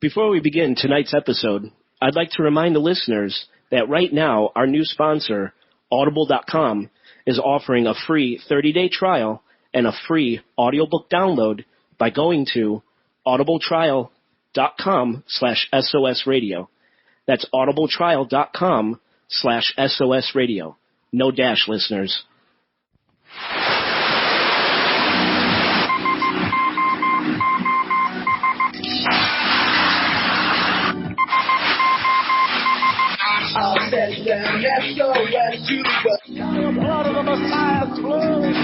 Before we begin tonight's episode, I'd like to remind the listeners that right now our new sponsor, Audible.com, is offering a free 30-day trial and a free audiobook download by going to audibletrial.com/SOSradio. That's audibletrial.com/SOSradio. No dash, listeners. I'll set down SOS to the blood of the Messiah flows.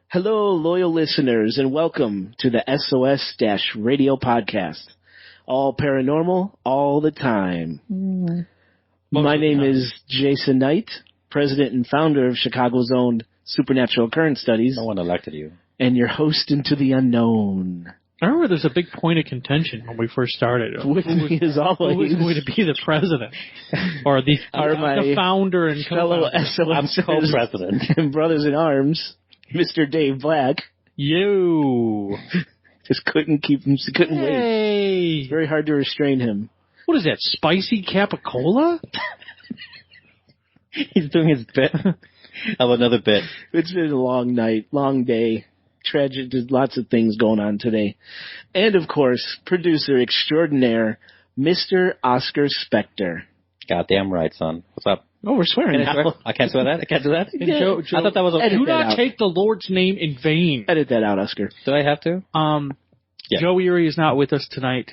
Hello, loyal listeners, and welcome to the SOS-Radio podcast. All paranormal, all the time. My name is Jason Knight, president and founder of Chicago's own Supernatural Occurrence Studies. No one elected you. And your host into the unknown. I remember there's a big point of contention when we first started. With me as always. Who was going to be the president? Or the founder and fellow SOS co-president. And brothers in arms, Mr. Dave Black. You. Just couldn't keep him, couldn't wait. Hey. Very hard to restrain him. What is that, spicy capicola? He's doing his bit of another bit. It's been a long night, long day. Tragic. There's lots of things going on today. And, of course, producer extraordinaire, Mr. Oscar Spector. Goddamn right, son. What's up? Oh, we're swearing now. I can't swear that? I can't do that? Yeah. Joe, I thought that was okay. Do not take the Lord's name in vain. Edit that out, Oscar. Do I have to? Yeah. Joe Erie is not with us tonight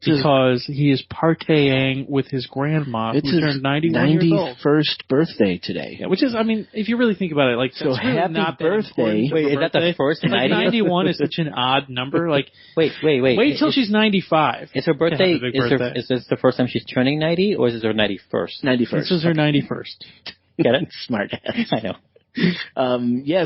because he is partying with his grandma, who turned 91 years old. 91st birthday today. Yeah, which is, I mean, if you really think about it, like, so that's really happy not birthday. Wait, is that the first 90? 91 is such an odd number. Like, wait. Wait till she's 95. Is her birthday, is this the first time she's turning 90, or is this her 91st? 91st. This is her 91st. Get it? Smart ass. I know.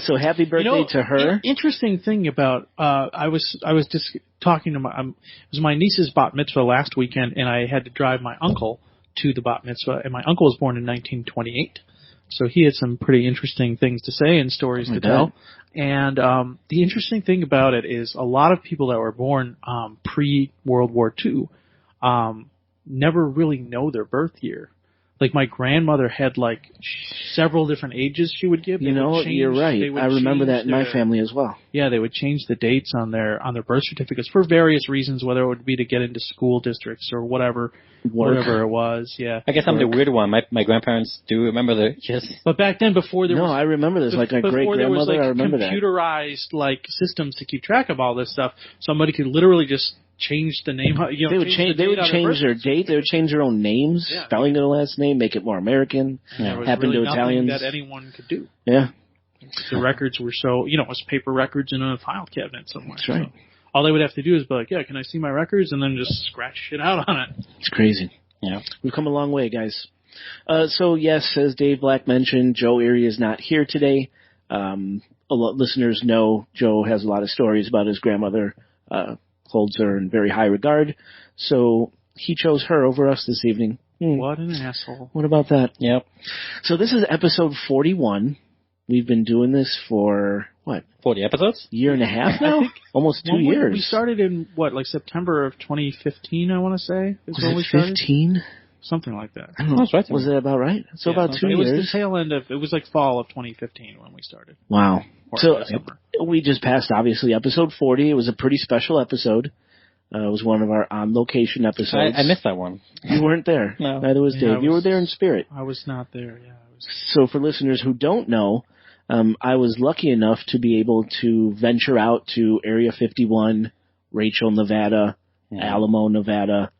So happy birthday to her. Interesting thing about I was just talking to it was my niece's bat mitzvah last weekend, and I had to drive my uncle to the bat mitzvah, and my uncle was born in 1928, so he had some pretty interesting things to say and stories to tell. And the interesting thing about it is a lot of people that were born pre-World War II never really know their birth year. Like, my grandmother had, like, several different ages she would give. You know, you're right. I remember that in my family as well. Yeah, they would change the dates on their birth certificates for various reasons, whether it would be to get into school districts or whatever it was. Yeah. I guess I'm the weird one. My grandparents do remember But back then, before there was... No, I remember this. Like, my great-grandmother, I remember that. Computerized, like, systems to keep track of all this stuff, somebody could literally just... change the name. They would change their date. They would change their own names, spelling of the last name, make it more American. Yeah. Happen really to Italians. That anyone could do. Yeah. The records were so, it was paper records in a file cabinet somewhere. That's right. So all they would have to do is be like, yeah, can I see my records? And then just scratch shit out on it. It's crazy. Yeah. We've come a long way, guys. So, yes, as Dave Black mentioned, Joe Erie is not here today. A lot listeners know Joe has a lot of stories about his grandmother, holds her in very high regard, so he chose her over us this evening. What an asshole. What about that? Yep. So this is episode 41. We've been doing this for, 40 episodes? Year and a half now? Almost 2 years. We started in, September of 2015, I want to say? Was it 15? Something like that. I don't know. Right. Was it about right? So about 2 years. It was the tail end of, it was like fall of 2015 when we started. Wow. So we just passed, obviously, episode 40. It was a pretty special episode. It was one of our on-location episodes. I missed that one. You weren't there. No. Neither was Dave. You were there in spirit. I was not there, yeah. So for listeners who don't know, I was lucky enough to be able to venture out to Area 51, Rachel, Nevada, Alamo, Nevada,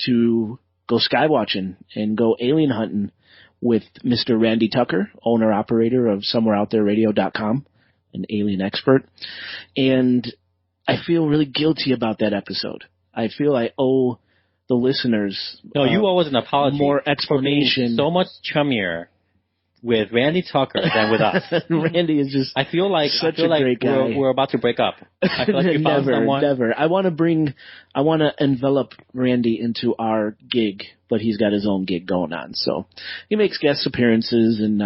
to go skywatching and go alien hunting with Mr. Randy Tucker, owner-operator of SomewhereOutThereRadio.com, an alien expert. And I feel really guilty about that episode. I feel I owe the listeners you owe us an apology. More explanation. So much chummier with Randy Tucker than with us. Randy is just I feel like great guy. We're about to break up. I feel like you found someone. Never. I want to envelop Randy into our gig, but he's got his own gig going on. So he makes guest appearances, and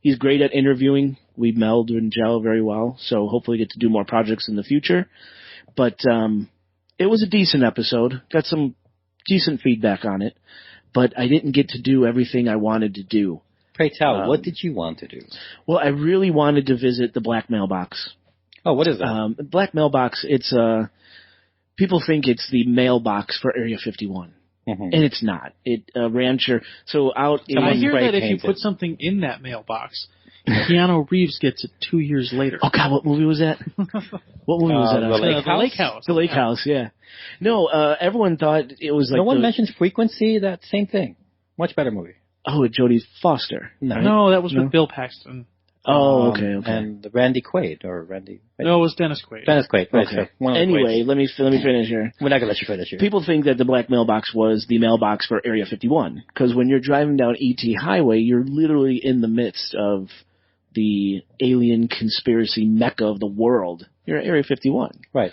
he's great at interviewing we meld and gel very well. So hopefully get to do more projects in the future. But it was a decent episode. Got some decent feedback on it. But I didn't get to do everything I wanted to do. Pray tell, what did you want to do? Well, I really wanted to visit the Black Mailbox. Oh, what is that? Black Mailbox, it's people think it's the mailbox for Area 51. Mm-hmm. And it's not. Rancher. So out in... I hear that if you put something in that mailbox, Keanu Reeves gets it 2 years later. Oh, God, what movie was that? What movie was that? The Lake House. The Lake House, yeah. No, everyone thought it was like... No one mentions Frequency, that same thing. Much better movie. Oh, with Jodie Foster. No, that was with Bill Paxton. Oh, okay. And Randy Quaid, or Randy... No, it was Dennis Quaid. Dennis Quaid, right. Okay. Anyway, let me finish here. We're not going to let you finish here. People think that the Black Mailbox was the mailbox for Area 51, because when you're driving down E.T. Highway, you're literally in the midst of the alien conspiracy mecca of the world. You're at Area 51. Right.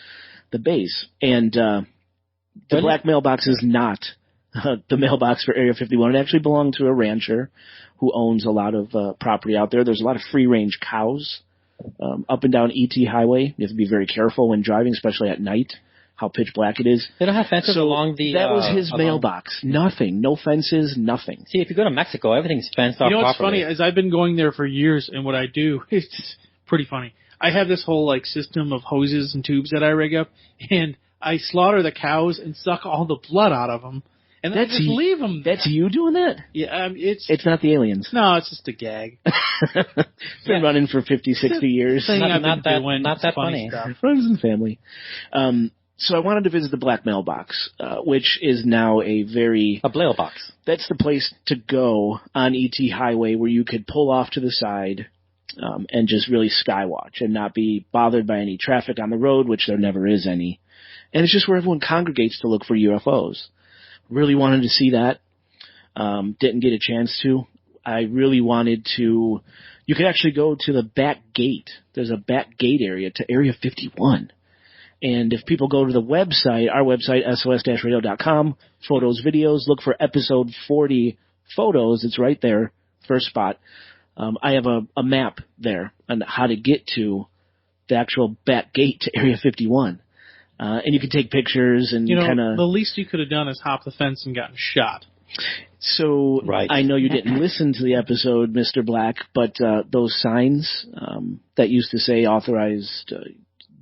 The base. And the Black Mailbox is not the mailbox for Area 51. It actually belonged to a rancher who owns a lot of property out there. There's a lot of free-range cows up and down E.T. Highway. You have to be very careful when driving, especially at night, how pitch black it is. They don't have fences along the... That was his mailbox. Nothing. No fences, nothing. See, if you go to Mexico, everything's fenced off properly. You know what's funny is I've been going there for years, and what I do, it's pretty funny. I have this whole system of hoses and tubes that I rig up, and I slaughter the cows and suck all the blood out of them. And then I just leave them. That's you doing that? Yeah, it's not the aliens. No, it's just a gag. Been running for 50, 60 years. Not that funny. Friends and family. So I wanted to visit the Black Mailbox, which is now a Blail box. That's the place to go on E.T. Highway where you could pull off to the side and just really skywatch and not be bothered by any traffic on the road, which there never is any. And it's just where everyone congregates to look for UFOs. Really wanted to see that. Didn't get a chance to. I really wanted to. You could actually go to the back gate. There's a back gate area to Area 51. And if people go to the website, our website, sos-radio.com, photos, videos, look for episode 40 photos. It's right there, first spot. I have a map there on how to get to the actual back gate to Area 51. And you can take pictures and kind of... The least you could have done is hop the fence and gotten shot. So right. I know you didn't listen to the episode, Mr. Black, but those signs that used to say authorized...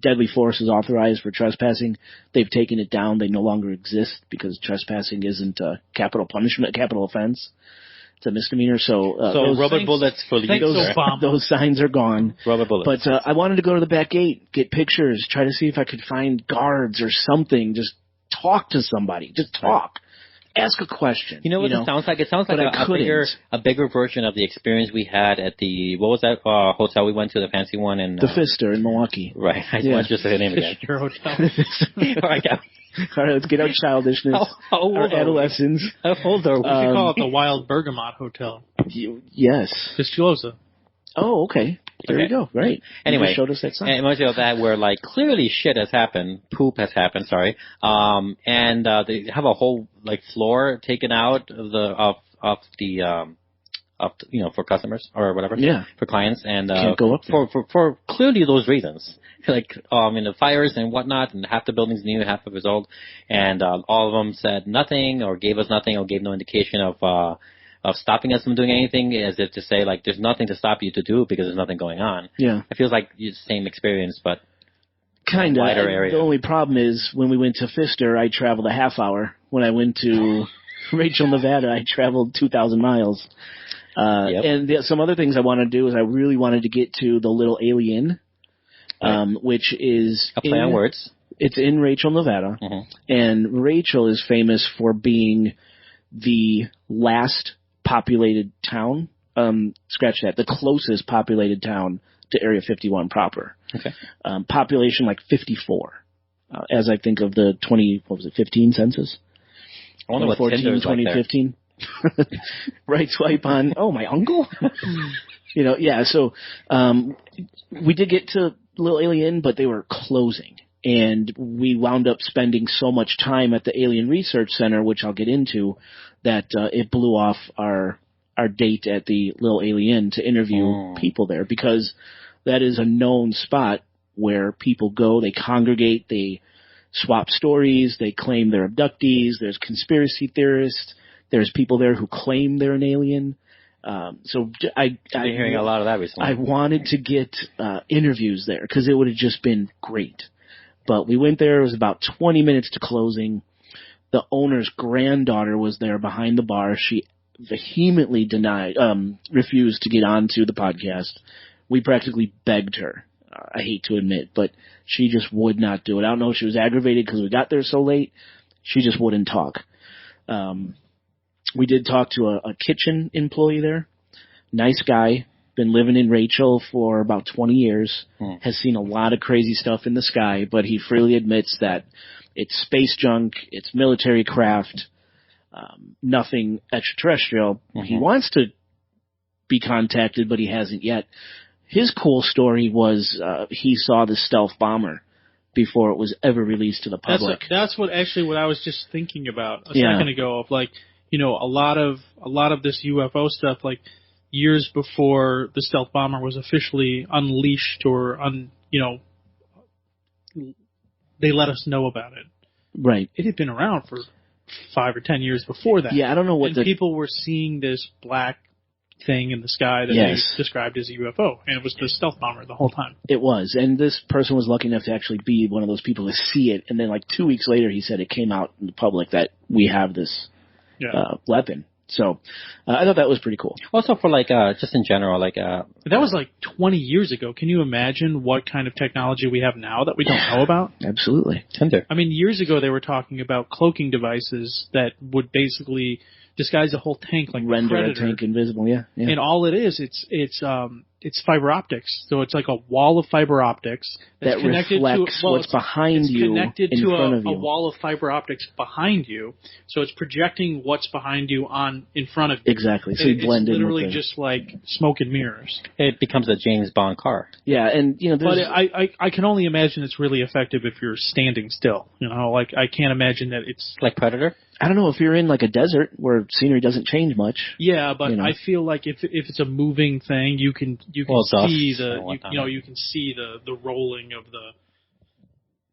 deadly force is authorized for trespassing, they've taken it down. They no longer exist because trespassing isn't a capital punishment, capital offense. It's a misdemeanor. So rubber bullets for those signs are gone. Rubber bullets. But I wanted to go to the back gate, get pictures, try to see if I could find guards or something. Just talk to somebody. Just talk. Ask a question. You know what it sounds like? It sounds like a bigger version of the experience we had at what was that hotel we went to, the fancy one? The Pfister in Milwaukee. Right. I want to say the name again. Pfister Hotel. All right, all right, let's get our childishness, our adolescence. How old are we? We should call it the Wild Bergamot Hotel. Yes. Fistulosa. Oh, okay. There you go. Right. Anyway, you showed us that sign. And much of that where clearly shit has happened, poop has happened. Sorry. And they have a whole floor taken out of the for customers or whatever. Yeah. For clients and can't go up there. for clearly those reasons, the fires and whatnot, and half the building's new, half of it's old, and all of them said nothing or gave us nothing or gave no indication of stopping us from doing anything, as if to say, there's nothing to stop you to do because there's nothing going on. Yeah. It feels like the same experience, but kind of. Wider area. The only problem is when we went to Pfister, I traveled a half hour. When I went to Rachel, Nevada, I traveled 2,000 miles. Yep. And some other things I want to do is I really wanted to get to the Little Alien, which is... A play on words. It's in Rachel, Nevada. Mm-hmm. And Rachel is famous for being the last populated town, scratch that, the closest populated town to Area 51 proper. Okay. Population 54, as I think of the 15 census? I wonder what 2015. Right swipe on, my uncle? So we did get to Little Alien, but they were closing. And we wound up spending so much time at the Alien Research Center, which I'll get into, that it blew off our our date at the Little Alien to interview people there, because that is a known spot where people go, they congregate, they swap stories, they claim they're abductees, there's conspiracy theorists, there's people there who claim they're an alien. So I'm hearing a lot of that recently. I wanted to get interviews there because it would have just been great. But we went there. It was about 20 minutes to closing. The owner's granddaughter was there behind the bar. She vehemently refused to get onto the podcast. We practically begged her. I hate to admit, but she just would not do it. I don't know if she was aggravated because we got there so late. She just wouldn't talk. We did talk to a kitchen employee there. Nice guy. Been living in Rachel for about 20 years. Has seen a lot of crazy stuff in the sky, but he freely admits that it's space junk, it's military craft, nothing extraterrestrial. He wants to be contacted, but he hasn't yet. His cool story was he saw the stealth bomber before it was ever released to the public. That's what I was just thinking about a second ago. Of like, a lot of this UFO stuff, like years before the stealth bomber was officially unleashed or they let us know about it. Right. It had been around for 5 or 10 years before that. Yeah, I don't know what people were seeing this black thing in the sky that they described as a UFO, and it was the stealth bomber the whole time. It was, and this person was lucky enough to actually be one of those people to see it, and then like 2 weeks later he said it came out in the public that we have this weapon. So I thought that was pretty cool. Also for just in general, that was like 20 years ago. Can you imagine what kind of technology we have now that we don't know about? Absolutely. Tender. I mean, years ago they were talking about cloaking devices that would basically disguise a whole tank like render a tank invisible. Yeah. And all it is, it's fiber optics. So it's like a wall of fiber optics that's connected reflects what's behind you in front of you. It's connected to a wall of fiber optics behind you. So it's projecting what's behind you in front of you. Exactly. So you blend in. It's literally just like smoke and mirrors. It becomes a James Bond car. Yeah, and but I can only imagine it's really effective if you're standing still. Like I can't imagine that it's like Predator. I don't know if you're in like a desert where scenery doesn't change much. Yeah, but I feel like if it's a moving thing, you can see you can see the rolling of the.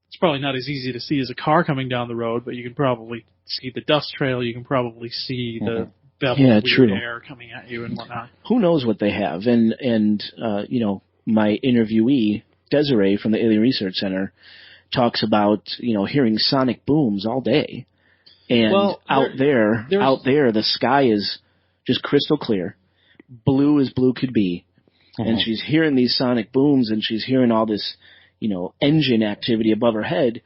It's probably not as easy to see as a car coming down the road, but you can probably see the dust trail. You can probably see the bevel of air coming at you and whatnot. Who knows what they have? And my interviewee Desiree from the Alien Research Center talks about hearing sonic booms all day. And out there, the sky is just crystal clear, blue as blue could be. And she's hearing these sonic booms, and she's hearing all this, engine activity above her head.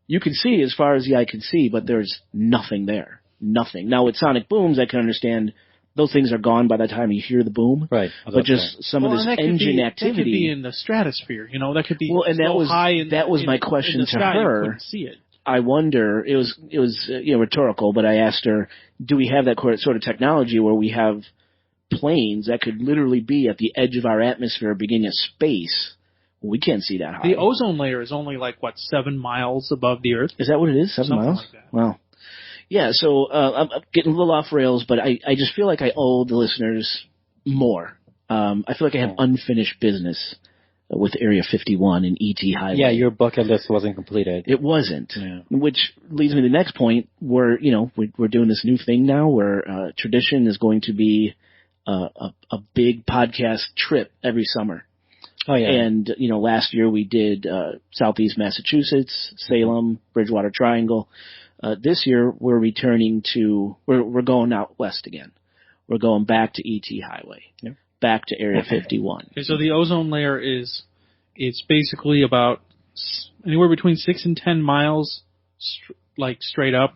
You can see as far as the eye can see, but there's nothing there. Nothing. Now, with sonic booms, I can understand those things are gone by the time you hear the boom. Right. But just some of this engine activity. That could be in the stratosphere. That could be high that was my question to her. You couldn't see it. I wonder, it was rhetorical, but I asked her, do we have that sort of technology where we have planes that could literally be at the edge of our atmosphere, beginning of space? Well, we can't see that high. The ozone layer is only 7 miles above the Earth? Is that what it is? 7 miles? Like that. Wow. Yeah, so I'm getting a little off rails, but I just feel like I owe the listeners more. I feel like I have unfinished business with Area 51 and ET Highway. Yeah, your bucket list wasn't completed. It wasn't. Yeah. Which leads me to the next point where, we're doing this new thing now where tradition is going to be a big podcast trip every summer. Oh, yeah. And, last year we did Southeast Massachusetts, Salem, Bridgewater Triangle. This year we're returning we're going out west again. We're going back to ET Highway. Yep. Back to Area 51. Okay, so the ozone layer it's basically about anywhere between 6 and 10 miles, straight up,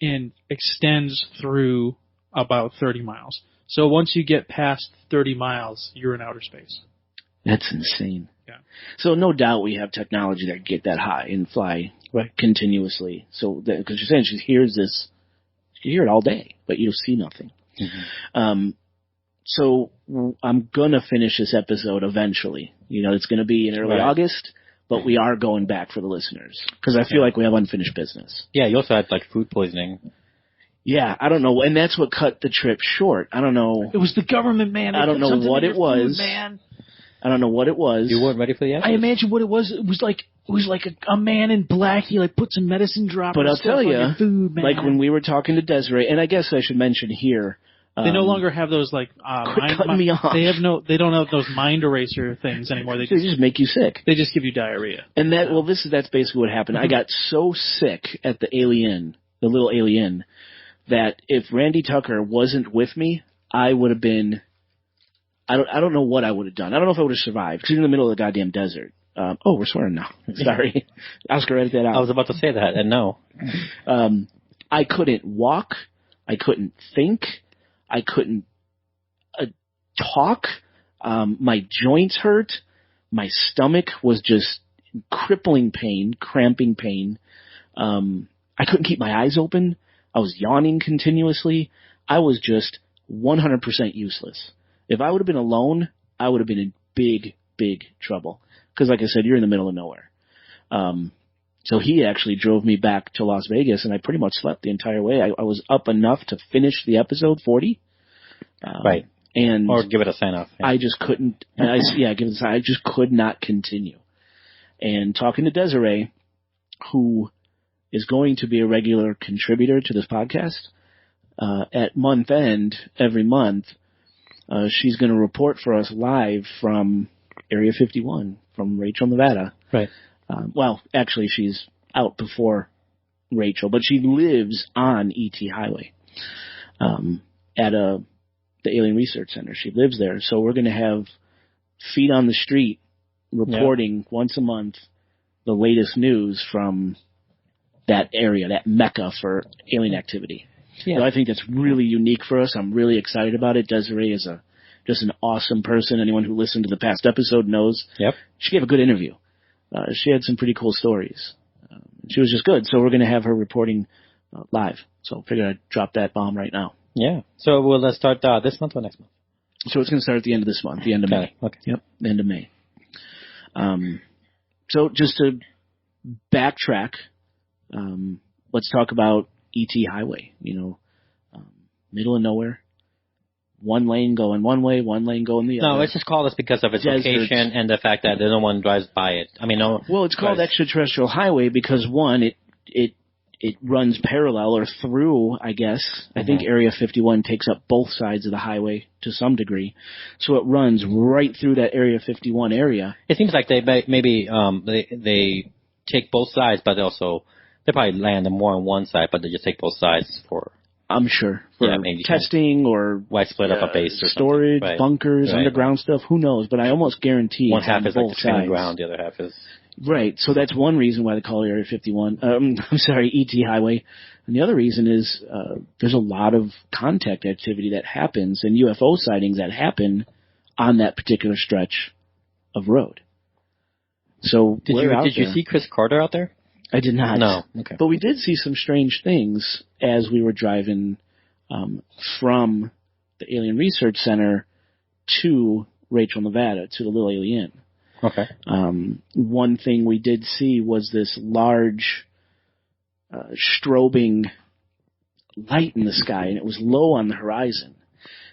and extends through about 30 miles. So once you get past 30 miles, you're in outer space. That's insane. Yeah. So no doubt we have technology that can get that high and fly continuously. So because you're saying she hears this, you hear it all day, but you see nothing. Mm-hmm. So I'm going to finish this episode eventually. It's going to be in early August, but we are going back for the listeners because I feel like we have unfinished business. Yeah, you also had food poisoning. Yeah, I don't know, and that's what cut the trip short. I don't know. It was the government, man. I don't know what it was. Food, man. I don't know what it was. You weren't ready for the answers? I imagine what it was. It was like a man in black. He like put some medicine drops. But I'll tell you, food, man. like when we were talking to Desiree, and I guess I should mention here. They no longer have those like cutting me off. They don't have those mind eraser things anymore. They just make you sick. They just give you diarrhea. And that's basically what happened. I got so sick at the little alien, that if Randy Tucker wasn't with me, I would have been. I don't know what I would have done. I don't know if I would have survived because you're in the middle of the goddamn desert. We're swearing now. Sorry, Oscar, edit that out. I was about to say that, and no. I couldn't walk. I couldn't think. I couldn't talk. My joints hurt. My stomach was just crippling pain, cramping pain. I couldn't keep my eyes open. I was yawning continuously. I was just 100% useless. If I would have been alone, I would have been in big, big trouble. Because like I said, you're in the middle of nowhere. So he actually drove me back to Las Vegas, and I pretty much slept the entire way. I was up enough to finish the episode 40. Right. And or give it a sign-off. Yeah. I just couldn't. I just could not continue. And talking to Desiree, who is going to be a regular contributor to this podcast, at month end, every month, she's going to report for us live from Area 51, from Rachel, Nevada. Right. Well, actually, she's out before Rachel, but she lives on ET Highway at the Alien Research Center. She lives there. So we're going to have feet on the street reporting once a month the latest news from that area, that mecca for alien activity. Yeah. So I think that's really unique for us. I'm really excited about it. Desiree is just an awesome person. Anyone who listened to the past episode knows. Yep. She gave a good interview. She had some pretty cool stories. She was just good. So we're going to have her reporting live. So I figured I'd drop that bomb right now. Yeah. So we'll start this month or next month? So it's going to start at the end of this month, the end of May. Okay. Yep, the end of May. So just to backtrack, let's talk about ET Highway. Middle of nowhere. One lane going one way, one lane going the other. No, it's just called this because of its location and the fact that no one drives by it. I mean, no. Well, it's called extraterrestrial highway because one, it runs parallel or through, I guess. Mm-hmm. I think Area 51 takes up both sides of the highway to some degree, so it runs right through that Area 51 area. It seems like they they take both sides, but they probably land more on one side, but they just take both sides for. I'm sure. For maybe testing or why split up a base or storage, right. bunkers, underground stuff. Who knows? But I almost guarantee one half on is both like the training sides. ground, the other half is right. So that's one reason why they call it Area 51. ET Highway, and the other reason is there's a lot of contact activity that happens and UFO sightings that happen on that particular stretch of road. So did you see Chris Carter out there? I did not. No. Okay. But we did see some strange things as we were driving from the Alien Research Center to Rachel, Nevada, to the Little Alien. Okay. One thing we did see was this large strobing light in the sky, and it was low on the horizon.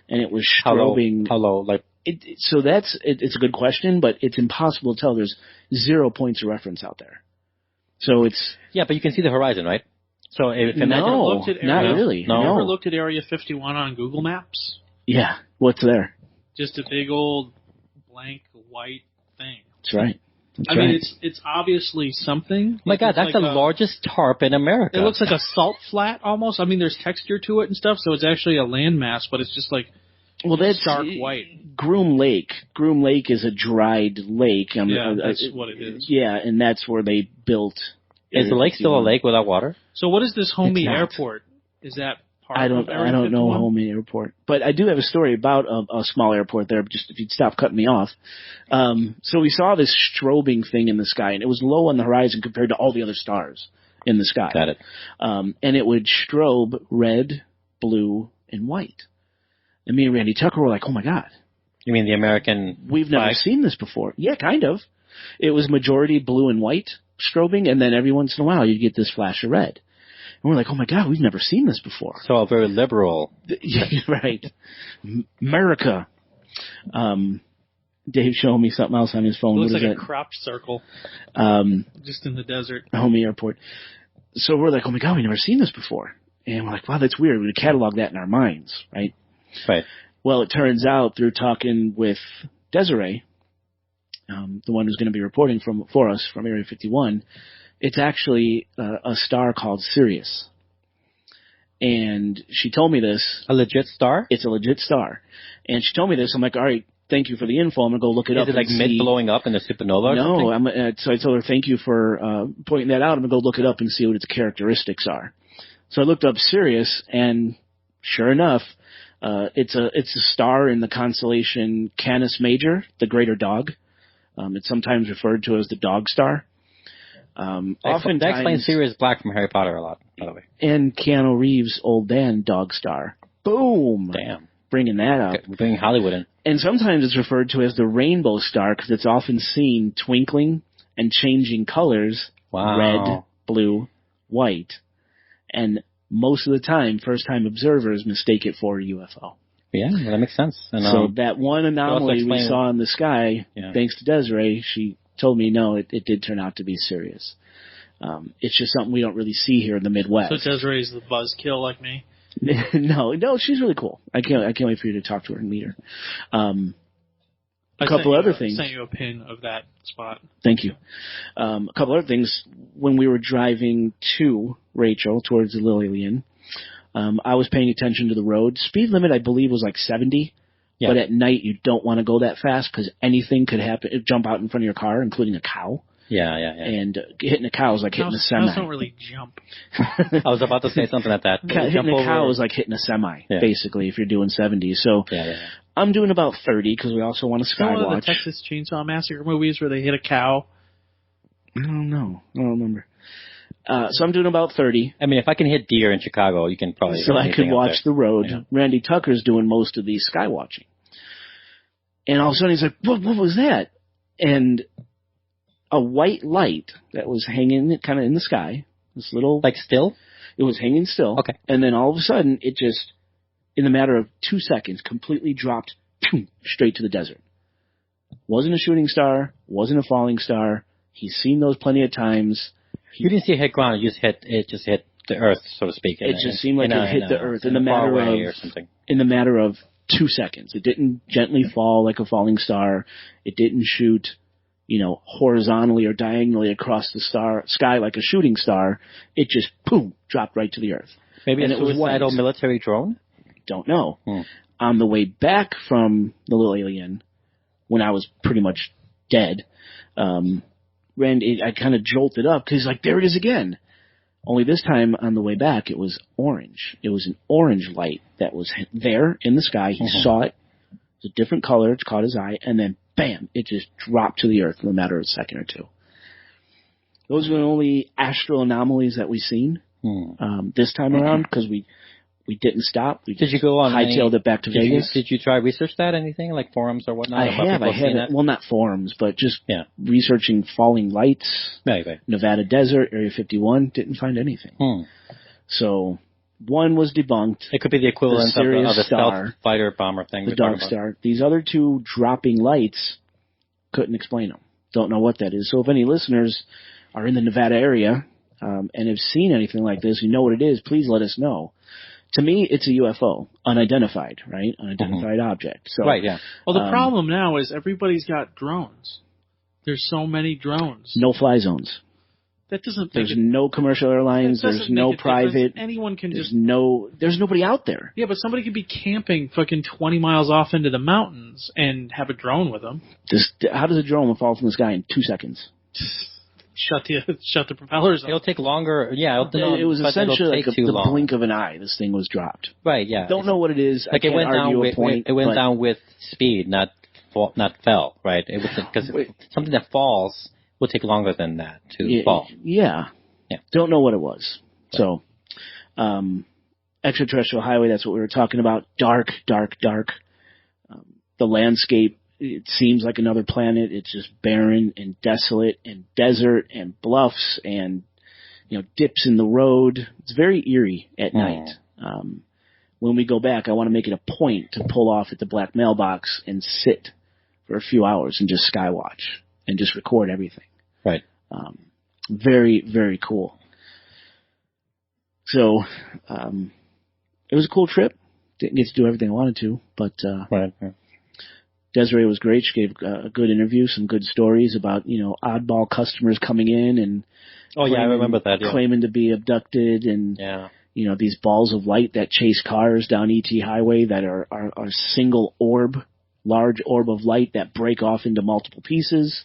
And it was strobing. How low? Like it's a good question, but it's impossible to tell. There's 0 points of reference out there. So it's... Yeah, but you can see the horizon, right? So if not really. No. You ever looked at Area 51 on Google Maps? Yeah. What's there? Just a big old blank white thing. That's right. I mean, it's obviously something. Oh my God, that's like the largest tarp in America. It looks like a salt flat almost. I mean, there's texture to it and stuff, so it's actually a landmass, but it's just like that's stark white. Groom Lake. Groom Lake is a dried lake. That's what it is. Yeah, and that's where they built. Is the lake still a lake without water? So what is this Homey Airport? Is that part of Area 51? I don't know Homey Airport. But I do have a story about a small airport there, just if you'd stop cutting me off. So we saw this strobing thing in the sky, and it was low on the horizon compared to all the other stars in the sky. Got it. And it would strobe red, blue, and white. And me and Randy Tucker were like, oh my God. You mean the American We've never seen this before. Yeah, kind of. It was majority blue and white strobing, and then every once in a while you'd get this flash of red. we're like, oh my God, we've never seen this before. So a very liberal. Yeah, right. America. Dave showing me something else on his phone. It looks what like is a that? crop circle. Just in the desert. Homey Airport. So we're like, oh my God, we've never seen this before. And we're like, wow, that's weird. We catalog that in our minds, right? Right. Well, it turns out through talking with Desiree, the one who's going to be reporting for us from Area 51, it's actually a star called Sirius. And she told me this. A legit star? It's a legit star. And she told me this. I'm like, all right, thank you for the info. I'm going to go look it up. Is it like mid-blowing up in a supernova or something? No. So I told her, thank you for pointing that out. I'm going to go look it up and see what its characteristics are. So I looked up Sirius, and sure enough, it's a star in the constellation Canis Major, the Greater Dog. It's sometimes referred to as the Dog Star. Oftentimes, that explains Sirius Black from Harry Potter a lot, by the way. And Keanu Reeves' old band, Dog Star. Boom! Damn. Bringing that up. We're bringing Hollywood in. And sometimes it's referred to as the Rainbow Star because it's often seen twinkling and changing colors. Wow. Red, blue, white. And most of the time, first-time observers mistake it for a UFO. Yeah, that makes sense. And, so that one anomaly we saw in the sky, thanks to Desiree, she told me, no, it did turn out to be Sirius. It's just something we don't really see here in the Midwest. So Desiree's the buzzkill like me? No, she's really cool. I can't wait for you to talk to her and meet her. A couple other things. I sent you a pin of that spot. Thank you. A couple other things. When we were driving to Rachel towards the Lillian, I was paying attention to the road. Speed limit, I believe, was like 70. Yeah. But at night, you don't want to go that fast because anything could happen. Jump out in front of your car, including a cow. Yeah. And hitting a cow is like hitting a semi. Cows don't really jump. I was about to say something like that. Hitting a cow is like hitting a semi, basically, if you're doing 70. So I'm doing about 30 because we also want to skywatch. One of the Texas Chainsaw Massacre movies where they hit a cow? I don't know. I don't remember. So I'm doing about 30. I mean, if I can hit deer in Chicago, you can probably. So I could watch the road. Yeah. Randy Tucker's doing most of the sky watching. And all of a sudden he's like, what was that? And a white light that was hanging kind of in the sky. This little. Like still? It was hanging still. Okay. And then all of a sudden it just, in the matter of 2 seconds, completely dropped straight to the desert. Wasn't a shooting star. Wasn't a falling star. He's seen those plenty of times. You didn't see it hit ground. It just hit the earth, so to speak. It just seemed like it hit the earth in the matter of 2 seconds. It didn't gently fall like a falling star. It didn't shoot, horizontally or diagonally across the sky like a shooting star. It just dropped right to the earth. Maybe a suicidal military drone. Don't know. On the way back from the little alien, when I was pretty much dead. Randy, I kind of jolted up because like, there it is again. Only this time on the way back, it was orange. It was an orange light that was there in the sky. He saw it. It was a different color. It caught his eye. And then, bam, it just dropped to the earth in a matter of a second or two. Those were the only astral anomalies that we've seen this time around because we didn't stop. Did you go on hightailed it back to Vegas? Did you try research that? Anything like forums or whatnot? I have. Well, not forums, but just researching falling lights, Nevada desert, Area 51. Didn't find anything. So one was debunked. It could be the equivalent of the star, stealth fighter bomber thing. The Dark Star. These other two dropping lights, couldn't explain them. Don't know what that is. So if any listeners are in the Nevada area and have seen anything like this, you know what it is, please let us know. To me, it's a UFO, unidentified, right? Unidentified object. So, right, yeah. Well, the problem now is everybody's got drones. There's so many drones. No fly zones. That doesn't. There's no commercial airlines. There's no private. Anyone can There's nobody out there. Yeah, but somebody could be camping fucking 20 miles off into the mountains and have a drone with them. How does a drone fall from the sky in 2 seconds? Shut the propellers off. It'll take longer. Yeah, it was essentially like the blink of an eye. This thing was dropped. Right. Yeah. Don't know what it is. Like I can't argue a point. It went down with speed, not fell. Right. It was because something that falls will take longer than that to fall. Yeah. Don't know what it was. Right. So, extraterrestrial highway. That's what we were talking about. Dark. The landscape. It seems like another planet. It's just barren and desolate and desert and bluffs and dips in the road. It's very eerie at night. When we go back, I want to make it a point to pull off at the black mailbox and sit for a few hours and just skywatch and just record everything. Right. Very, very cool. So, it was a cool trip. Didn't get to do everything I wanted to, but right. Desiree was great. She gave a good interview, some good stories about, oddball customers coming in and I remember that. Yeah. Claiming to be abducted and these balls of light that chase cars down ET Highway that are single orb, large orb of light that break off into multiple pieces.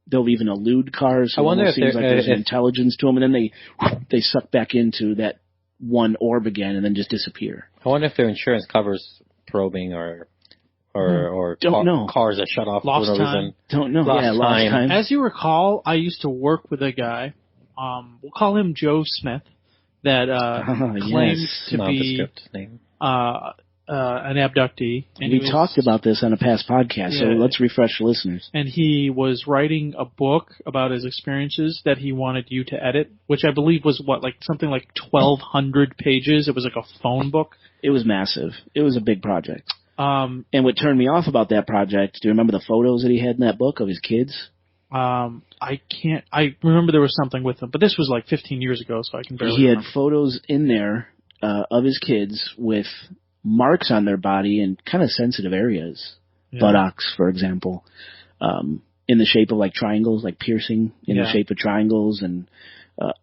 They'll even elude cars. So I wonder if seems like there's intelligence to them, and then they suck back into that one orb again and then just disappear. I wonder if their insurance covers probing or don't know. Cars that shut off lost for no time. reason. Don't know. Lost time. As you recall, I used to work with a guy. We'll call him Joe Smith. That claimed to be an abductee. And we talked about this on a past podcast, so let's refresh the listeners. And he was writing a book about his experiences that he wanted you to edit, which I believe was something like 1,200 pages. It was like a phone book. It was massive. It was a big project. And what turned me off about that project, do you remember the photos that he had in that book of his kids? I remember there was something with him, but this was like 15 years ago, so I can barely remember. He had photos in there of his kids with marks on their body in kind of sensitive areas. Yeah. Buttocks, for example, in the shape of like triangles, like piercing in the shape of triangles and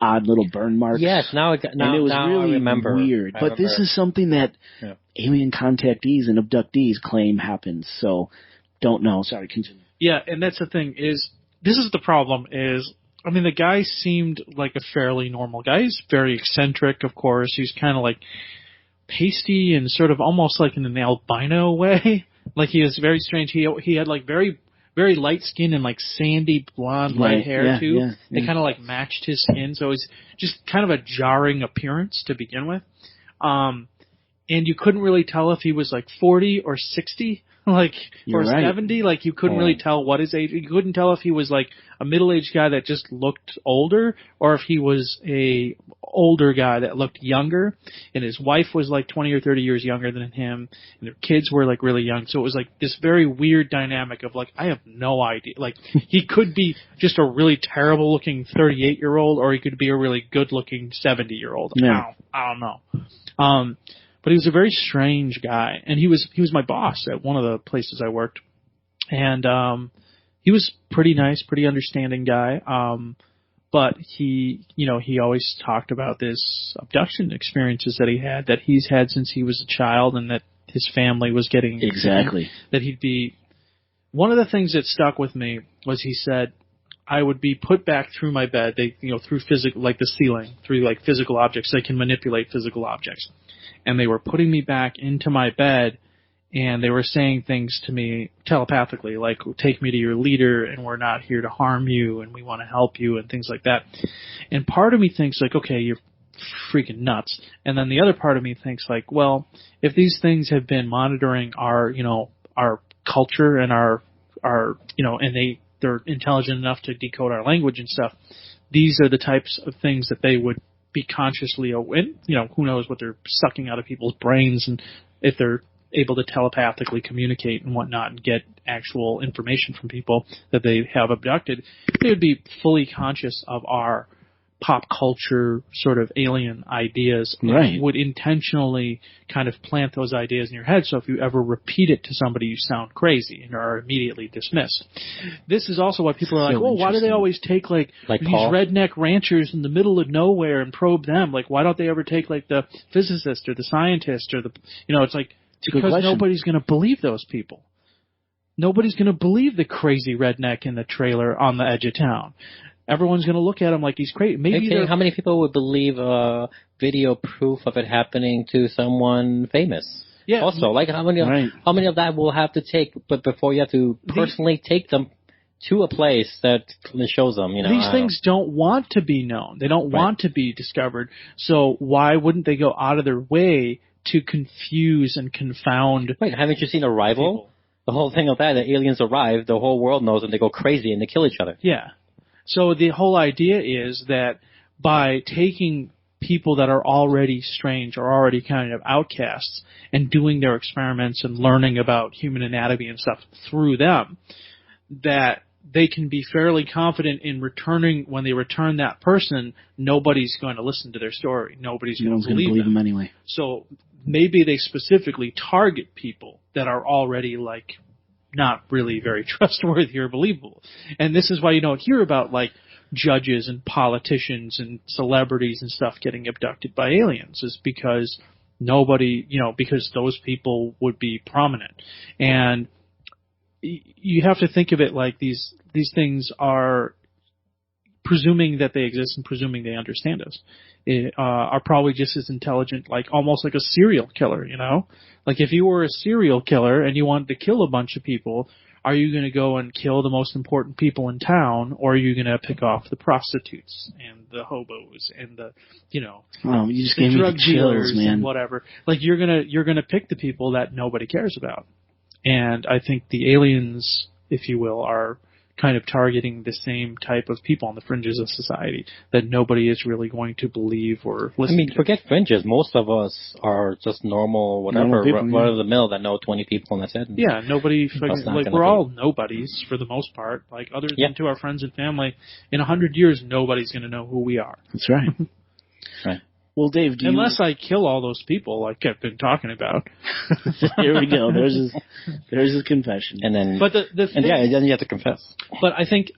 odd little burn marks. Yes, now it was really I remember. Weird. But this is something that alien contactees and abductees claim happens, so don't know. Sorry, continue. Yeah, and that's the thing is, this is the problem is, I mean, the guy seemed like a fairly normal guy. He's very eccentric, of course. He's kind of like pasty and sort of almost like in an albino way. Like he is very strange. He had like very, very light skin and like sandy blonde light hair too. Yeah. They kind of like matched his skin. So it's just kind of a jarring appearance to begin with. And you couldn't really tell if he was like 40 or 60. Or 70, like you couldn't really tell what his age. You couldn't tell if he was like a middle-aged guy that just looked older, or if he was a older guy that looked younger. And his wife was like 20 or 30 years younger than him, and their kids were like really young. So it was like this very weird dynamic of like, I have no idea. Like he could be just a really terrible-looking 38-year-old, or he could be a really good-looking 70-year-old. Yeah. I don't know. But he was a very strange guy, and he was my boss at one of the places I worked, and he was pretty nice, pretty understanding guy. But he always talked about this abduction experiences that he's had since he was a child, and that his family was getting exactly that he'd be. One of the things that stuck with me was he said, I would be put back through my bed, through physical, like the ceiling, through like physical objects. They can manipulate physical objects. And they were putting me back into my bed, and they were saying things to me telepathically, like, take me to your leader, and we're not here to harm you, and we want to help you, and things like that. And part of me thinks, like, okay, you're freaking nuts. And then the other part of me thinks, like, well, if these things have been monitoring our culture and and they're intelligent enough to decode our language and stuff, these are the types of things that they would be consciously aware. Who knows what they're sucking out of people's brains, and if they're able to telepathically communicate and whatnot and get actual information from people that they have abducted, they would be fully conscious of our pop culture sort of alien ideas, and would intentionally kind of plant those ideas in your head. So if you ever repeat it to somebody, you sound crazy and are immediately dismissed. This is also why people are like, well, why do they always take like these redneck ranchers in the middle of nowhere and probe them? Like, why don't they ever take like the physicist or the scientist or the, it's like, because nobody's going to believe those people. Nobody's going to believe the crazy redneck in the trailer on the edge of town. Everyone's going to look at him like he's crazy. How many people would believe video proof of it happening to someone famous? Yeah. Also, like how many of that will have to take, but before you have to personally take them to a place that shows them, These things don't want to be known. They don't want to be discovered. So why wouldn't they go out of their way to confuse and confound? Wait, haven't you seen Arrival? People? The whole thing of that, the aliens arrive, the whole world knows, and they go crazy and they kill each other. Yeah. So the whole idea is that by taking people that are already strange or already kind of outcasts and doing their experiments and learning about human anatomy and stuff through them, that they can be fairly confident in returning, when they return that person, nobody's going to listen to their story. Nobody's going to believe them anyway. So maybe they specifically target people that are already like not really very trustworthy or believable. And this is why you don't hear about like judges and politicians and celebrities and stuff getting abducted by aliens, is because nobody, because those people would be prominent. And you have to think of it like these things are, presuming that they exist and presuming they understand us, are probably just as intelligent, like almost like a serial killer, Like if you were a serial killer and you wanted to kill a bunch of people, are you going to go and kill the most important people in town, or are you going to pick off the prostitutes and the hobos and the, you just the gave me drug the chills, dealers man. and whatever? Like you're gonna pick the people that nobody cares about. And I think the aliens, if you will, are kind of targeting the same type of people on the fringes of society that nobody is really going to believe or listen to. Forget fringes. Most of us are just normal, whatever, run of the mill that know 20 people, and that's it. Yeah, nobody, we're all nobodies for the most part. Like, other than to our friends and family, in 100 years, nobody's going to know who we are. That's right. Right. Well, Dave, unless I kill all those people like I've been talking about. Here we go. There's his confession. And then, but then you have to confess. But I think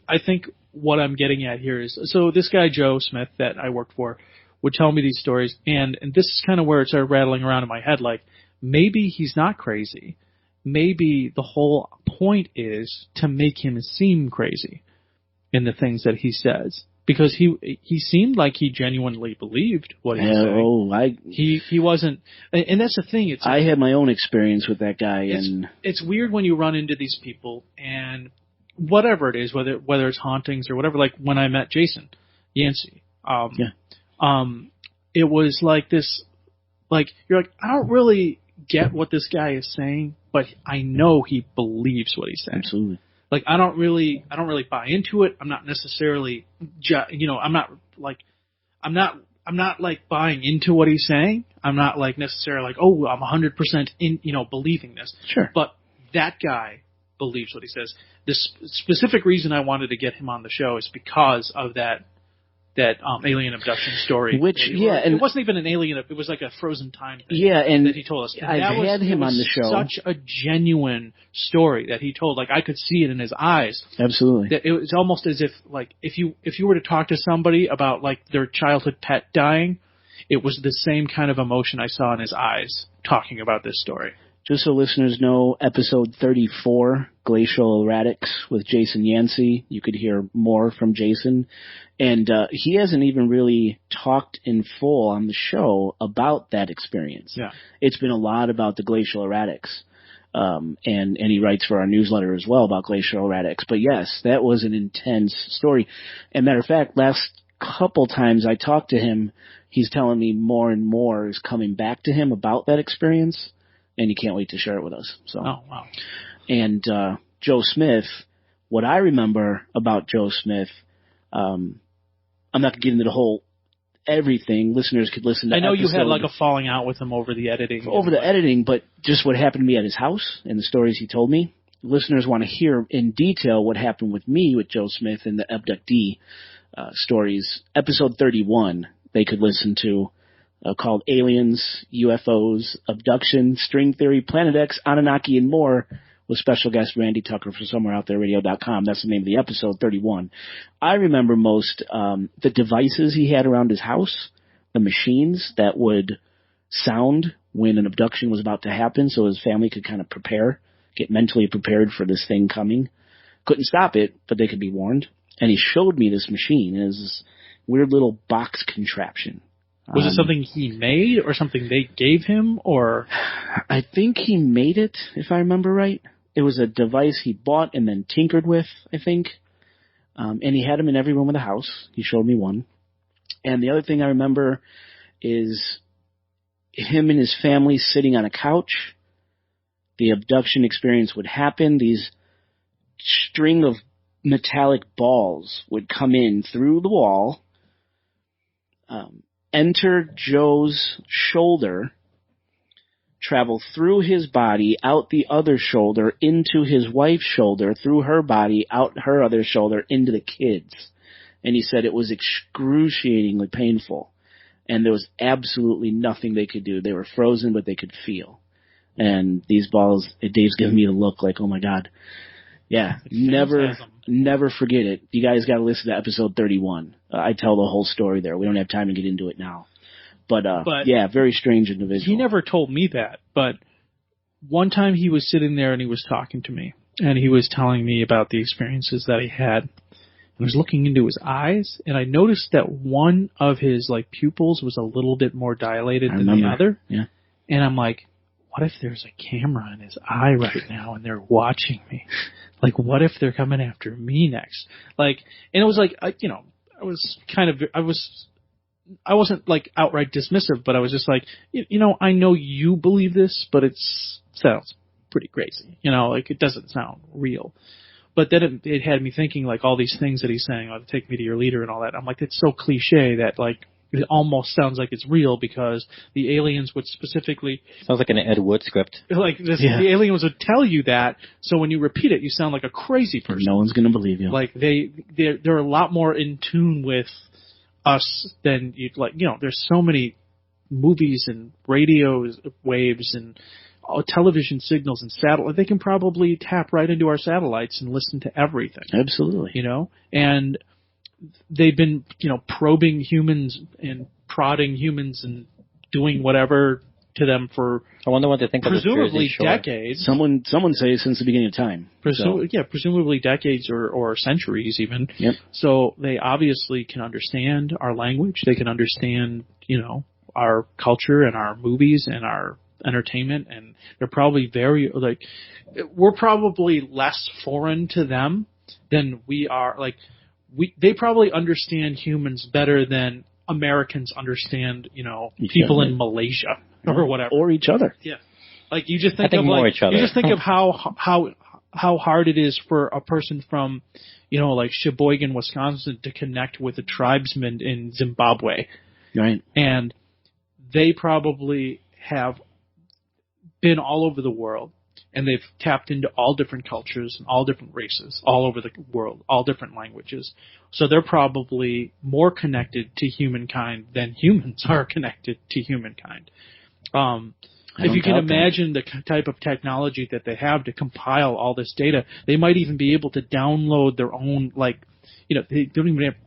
what I'm getting at here is, so this guy Joe Smith that I worked for would tell me these stories, and this is kind of where it started rattling around in my head. Like, maybe he's not crazy. Maybe the whole point is to make him seem crazy in the things that he says. Because he seemed like he genuinely believed what he was saying. He wasn't, and that's the thing. I had my own experience with that guy, and it's weird when you run into these people, and whatever it is, whether it's hauntings or whatever. Like when I met Jason Yancey, it was like this, like you're like, I don't really get what this guy is saying, but I know he believes what he's saying. Absolutely. Like, I don't really buy into it. I'm not necessarily, I'm not like buying into what he's saying. I'm not like necessarily like, oh, I'm 100% in, believing this. Sure. But that guy believes what he says. The specific reason I wanted to get him on the show is because of that alien abduction story. And it wasn't even an alien. It was like a frozen time thing. Yeah, and that he told us. And I've had him on the show. Such a genuine story that he told. Like, I could see it in his eyes. Absolutely. That it was almost as if, like, if you were to talk to somebody about like their childhood pet dying, it was the same kind of emotion I saw in his eyes talking about this story. Just so listeners know, episode 34, Glacial Erratics with Jason Yancey. You could hear more from Jason. And he hasn't even really talked in full on the show about that experience. Yeah. It's been a lot about the Glacial Erratics. And he writes for our newsletter as well about Glacial Erratics. But yes, that was an intense story. And matter of fact, last couple times I talked to him, he's telling me more and more is coming back to him about that experience. And he can't wait to share it with us. So. Oh, wow. And Joe Smith, what I remember about Joe Smith, I'm not going to get into the whole everything. Listeners could listen to I know you had like a falling out with him over the editing. Over the editing, but just what happened to me at his house and the stories he told me. Listeners want to hear in detail what happened with me with Joe Smith and the abductee stories. Episode 31, they could listen to. Called Aliens, UFOs, Abduction, String Theory, Planet X, Anunnaki, and more, with special guest Randy Tucker for SomewhereOutThereRadio.com. That's the name of the episode, 31. I remember most the devices he had around his house, the machines that would sound when an abduction was about to happen so his family could kind of get mentally prepared for this thing coming. Couldn't stop it, but they could be warned. And he showed me this machine. It was this weird little box contraption. Was it something he made or something they gave him, or? I think he made it, if I remember right. It was a device he bought and then tinkered with, I think. And he had them in every room of the house. He showed me one. And the other thing I remember is him and his family sitting on a couch. The abduction experience would happen. These string of metallic balls would come in through the wall, enter Joe's shoulder, travel through his body, out the other shoulder, into his wife's shoulder, through her body, out her other shoulder, into the kids. And he said it was excruciatingly painful. And there was absolutely nothing they could do. They were frozen, but they could feel. And these balls, Dave's giving me the look like, oh my God. Yeah, never forget it. You guys got to listen to episode 31. I tell the whole story there. We don't have time to get into it now. But yeah, very strange individual. He never told me that, but one time he was sitting there and he was talking to me, and he was telling me about the experiences that he had. I was looking into his eyes, and I noticed that one of his pupils was a little bit more dilated than the other. Yeah. And I'm like, what if there's a camera in his eye right now and they're watching me? What if they're coming after me next? And it was I wasn't outright dismissive, but I was just I know you believe this, but it sounds pretty crazy. It doesn't sound real. But then it had me thinking all these things that he's saying, take me to your leader and all that. I'm like, it's so cliche that it almost sounds like it's real, because the aliens would specifically... Sounds like an Ed Wood script. The aliens would tell you that, so when you repeat it, you sound like a crazy person. No one's going to believe you. They're a lot more in tune with us than you'd there's so many movies and radio waves and television signals and satellite. They can probably tap right into our satellites and listen to everything. Absolutely. And they've been, probing humans and prodding humans and doing whatever to them for I wonder what they think presumably of decades. Someone say since the beginning of time. Presumably decades or centuries even. Yep. So they obviously can understand our language. They can understand, our culture and our movies and our entertainment, and they're probably very we're probably less foreign to them than we are. They probably understand humans better than Americans understand, people in Malaysia or whatever, or each other. Yeah, you just think you just think of how hard it is for a person from, Sheboygan, Wisconsin, to connect with a tribesman in Zimbabwe, right? And they probably have been all over the world, and they've tapped into all different cultures and all different races all over the world, all different languages. So they're probably more connected to humankind than humans are connected to humankind. If you can imagine the type of technology that they have to compile all this data, they might even be able to download their own, they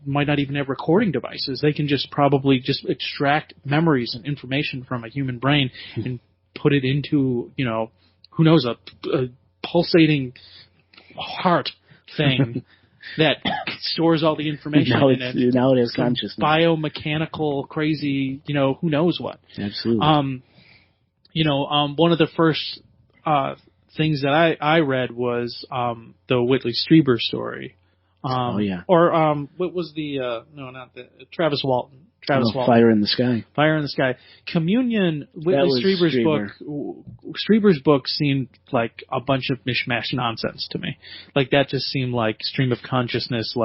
might not even have recording devices. They can just probably extract memories and information from a human brain and put it into, who knows, a pulsating heart thing that stores all the information in it. Now it has consciousness. Biomechanical, crazy, who knows what. Absolutely. One of the first things that I read was the Whitley Strieber story. Or what was Travis Walton. Fire in the Sky. Fire in the Sky. Communion, Whitley Strieber's book seemed like a bunch of mishmash nonsense to me. That just seemed like stream of consciousness,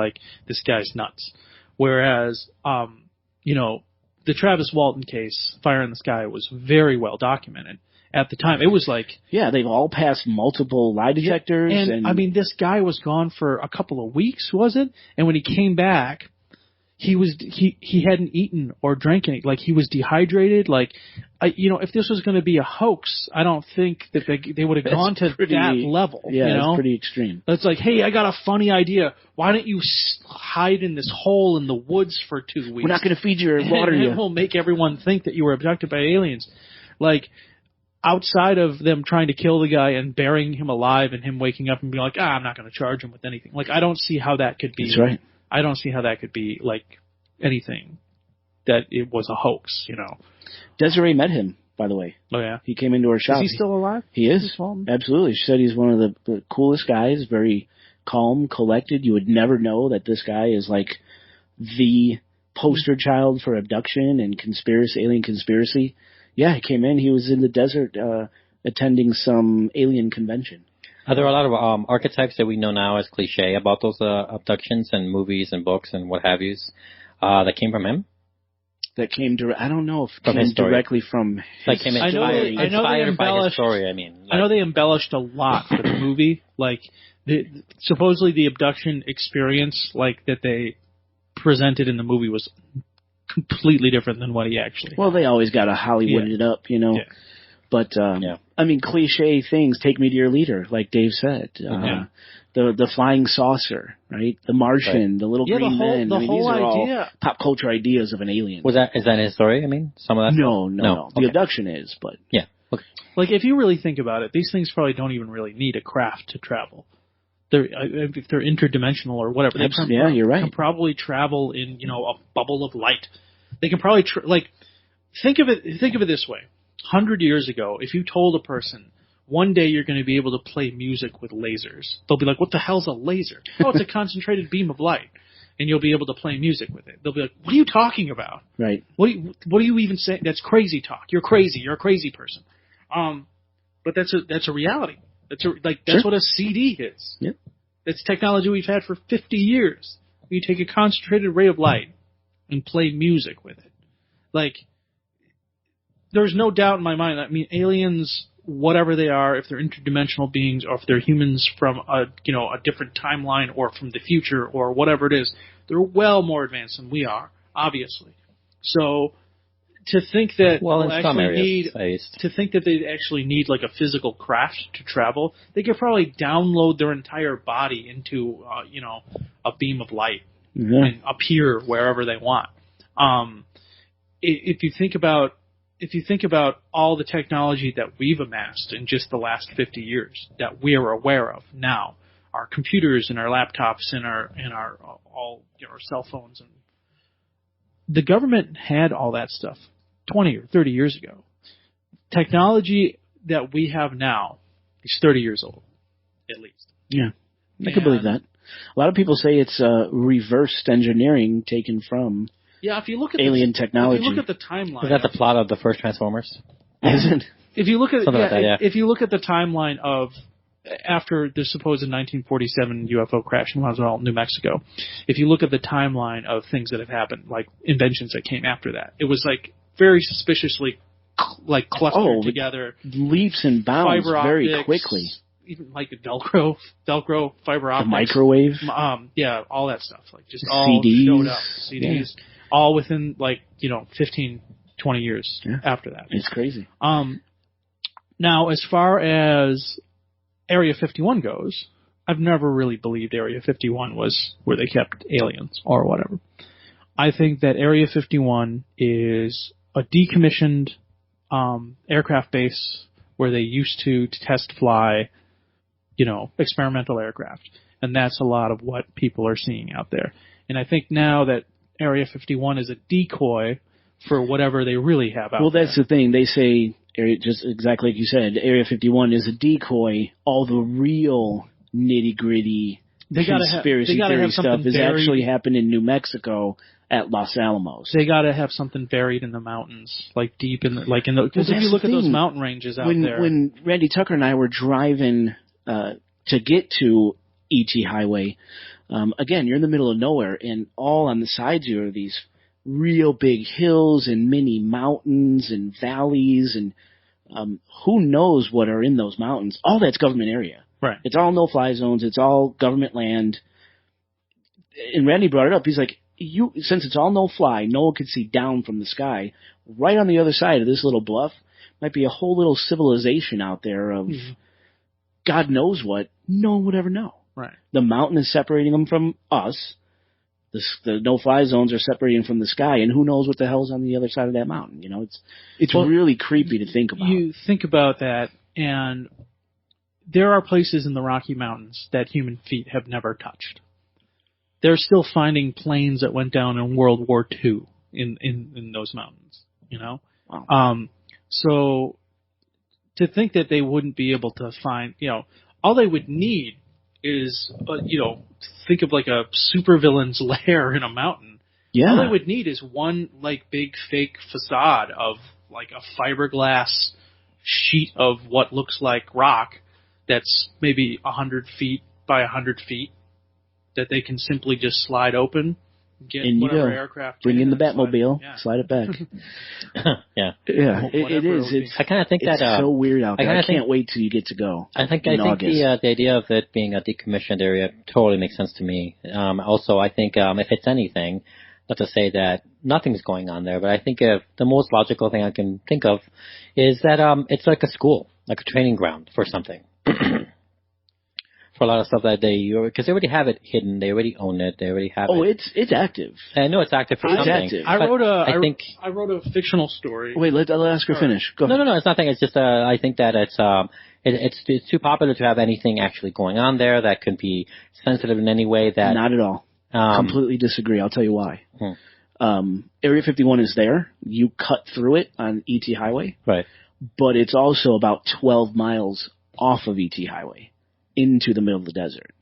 this guy's nuts. Whereas, the Travis Walton case, Fire in the Sky, was very well documented. At the time, it was they've all passed multiple lie detectors. And this guy was gone for a couple of weeks, was it? And when he came back, he hadn't eaten or drank any. He was dehydrated. If this was going to be a hoax, I don't think that they would have gone to that level. Yeah, it's pretty extreme. It's hey, I got a funny idea. Why don't you hide in this hole in the woods for 2 weeks? We're not going to feed you or water you. And we'll make everyone think that you were abducted by aliens. Outside of them trying to kill the guy and burying him alive and him waking up and being I'm not going to charge him with anything. I don't see how that could be. That's right. I don't see how that could be anything that it was a hoax, Desiree met him, by the way. Oh, yeah? He came into her shop. Is he still alive? He is. Absolutely. She said he's one of the coolest guys, very calm, collected. You would never know that this guy is the poster child for abduction and alien conspiracy. Yeah, he came in. He was in the desert attending some alien convention. Are there a lot of archetypes that we know now as cliche about those abductions and movies and books and what have yous that came from him? That came I don't know if it From came his story. directly from his Like came I know they inspired by his embellished- story. I mean, I know they embellished a lot for the movie. Like, supposedly the abduction experience, like, that they presented in the movie was completely different than what he actually Well, they always got to Hollywood it up, you know. Yeah. But, I mean, cliche things, take me to your leader, like Dave said. The flying saucer, right? The Martian, the little green men. The whole these are idea. all pop culture ideas of an alien. is that his story? I mean, some of that? No. Okay. The abduction is, but... Yeah. Okay. Like, if you really think about it, these things probably don't even really need a craft to travel. If they're interdimensional or whatever, you're right. Can probably travel in, a bubble of light. They can probably think of it this way: 100 years ago, if you told a person one day you're going to be able to play music with lasers, they'll be like, "What the hell's a laser?" Oh, it's a concentrated beam of light, and you'll be able to play music with it. They'll be like, "What are you talking about? Right? What are you even saying? That's crazy talk. You're crazy. You're a crazy person." But that's a reality. That's what a CD is. Yep. That's technology we've had for 50 years. You take a concentrated ray of light and play music with it. Like, there's no doubt in my mind. I mean, aliens, whatever they are, if they're interdimensional beings or if they're humans from a different timeline or from the future or whatever it is, they're well more advanced than we are, obviously. So to think that they'd actually need like a physical craft to travel, they could probably download their entire body into a beam of light and appear wherever they want. If you think about all the technology that we've amassed in just the last 50 years that we are aware of now, our computers and our laptops and our cell phones, and the government had all that stuff 20 or 30 years ago. Technology that we have now is 30 years old, at least. Yeah, I can believe that. A lot of people say it's reversed engineering taken from if you look at alien technology. If you look at the timeline, is that the plot of the first Transformers? Is it? If you look at that, if you look at the timeline of after the supposed 1947 UFO crash in Roswell, New Mexico, if you look at the timeline of things that have happened, like inventions that came after that, it was like very suspiciously clustered together, leaps and bounds fiber very optics, quickly. Even like Velcro, fiber optics, the microwave, all that stuff, like just all CDs. showed up, CDs, all within 15, 20 years after that. It's crazy. Now, as far as Area 51 goes, I've never really believed Area 51 was where they kept aliens or whatever. I think that Area 51 is a decommissioned aircraft base where they used to test fly, experimental aircraft. And that's a lot of what people are seeing out there. And I think now that Area 51 is a decoy for whatever they really have out there. Well, that's the thing. They say, just exactly like you said, Area 51 is a decoy. All the real nitty-gritty conspiracy theory stuff is actually happened in New Mexico at Los Alamos. They got to have something buried in the mountains, like deep in because if you look at those mountain ranges out there. When Randy Tucker and I were driving to get to E.T. Highway, again, you're in the middle of nowhere, and all on the sides here are these real big hills and mini mountains and valleys, and who knows what are in those mountains. All that's government area. Right. It's all no-fly zones. It's all government land. And Randy brought it up. He's like, since it's all no-fly, no one could see down from the sky. Right on the other side of this little bluff might be a whole little civilization out there of God knows what. No one would ever know. Right. The mountain is separating them from us. The no-fly zones are separating from the sky, and who knows what the hell's on the other side of that mountain. It's really creepy to think about. You think about that, and there are places in the Rocky Mountains that human feet have never touched. They're still finding planes that went down in World War II in those mountains, Wow. So to think that they wouldn't be able to find, all they would need is, think of like a supervillain's lair in a mountain. Yeah. All they would need is one big fake facade of like a fiberglass sheet of what looks like rock that's maybe 100 feet by 100 feet that they can simply just slide open, get and whatever you go. aircraft. Bring in the Batmobile, slide it back. Yeah. Yeah, it is. It's, I kind of think it's that so weird out there. I can't think, wait till you get to go. I think August. the idea of it being a decommissioned area totally makes sense to me. Also, I think if it's anything, not to say that nothing's going on there, but I think the most logical thing I can think of is that it's like a school, like a training ground for something. For a lot of stuff that because they already have it hidden, they already own it, they already have it. Oh, it's active. I know it's active for something. Active. I wrote a fictional story. Wait, I'll ask her finish. Go ahead. No, it's nothing. It's just I think that it's too popular to have anything actually going on there that could be sensitive in any way. That not at all. Completely disagree. I'll tell you why. Area 51 is there. You cut through it on ET Highway. Right. But it's also about 12 miles off of ET Highway into the middle of the desert.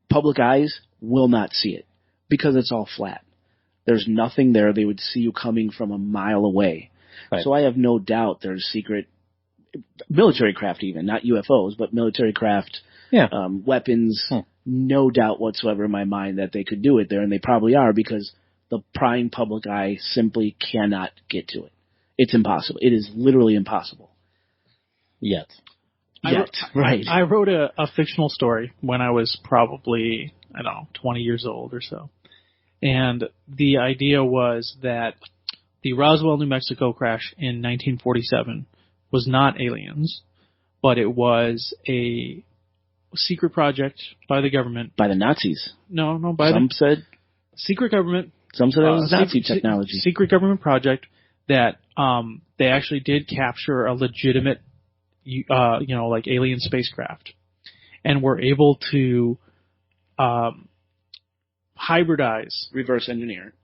Public eyes will not see it because it's all flat. There's nothing there. They would see you coming from a mile away. Right. So I have no doubt there's secret military craft even, not UFOs, but military craft, weapons. No doubt whatsoever in my mind that they could do it there, and they probably are because the prying public eye simply cannot get to it. It's impossible. It is literally impossible. Yet. Right. I wrote a fictional story when I was probably, 20 years old or so. And the idea was that the Roswell, New Mexico crash in 1947 was not aliens, but it was a secret project by the government. By the Nazis. No, Some said secret government. Some said it was Nazi technology. Secret government project that they actually did capture a legitimate like alien spacecraft, and were able to reverse engineer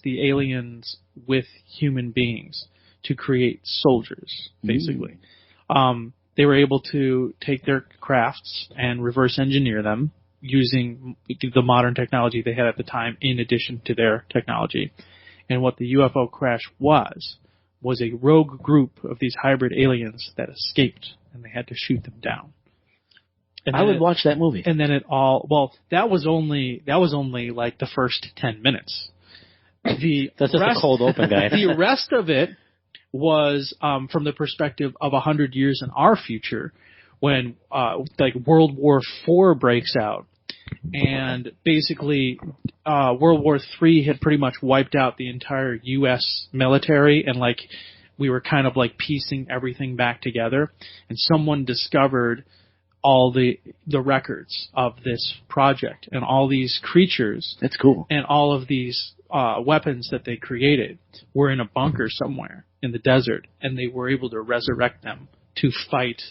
the aliens with human beings to create soldiers, basically. They were able to take their crafts and reverse engineer them using the modern technology they had at the time in addition to their technology. And what the UFO crash was a rogue group of these hybrid aliens that escaped, and they had to shoot them down. And I would watch that movie. And then that was only like the first 10 minutes. That's just a cold open, guys. The rest of it was from the perspective of 100 years in our future, when like World War IV breaks out, and basically World War III had pretty much wiped out the entire U.S. military, and like we were kind of like piecing everything back together, and someone discovered all the records of this project and all these creatures. That's cool. And all of these weapons that they created were in a bunker somewhere in the desert, and they were able to resurrect them to fight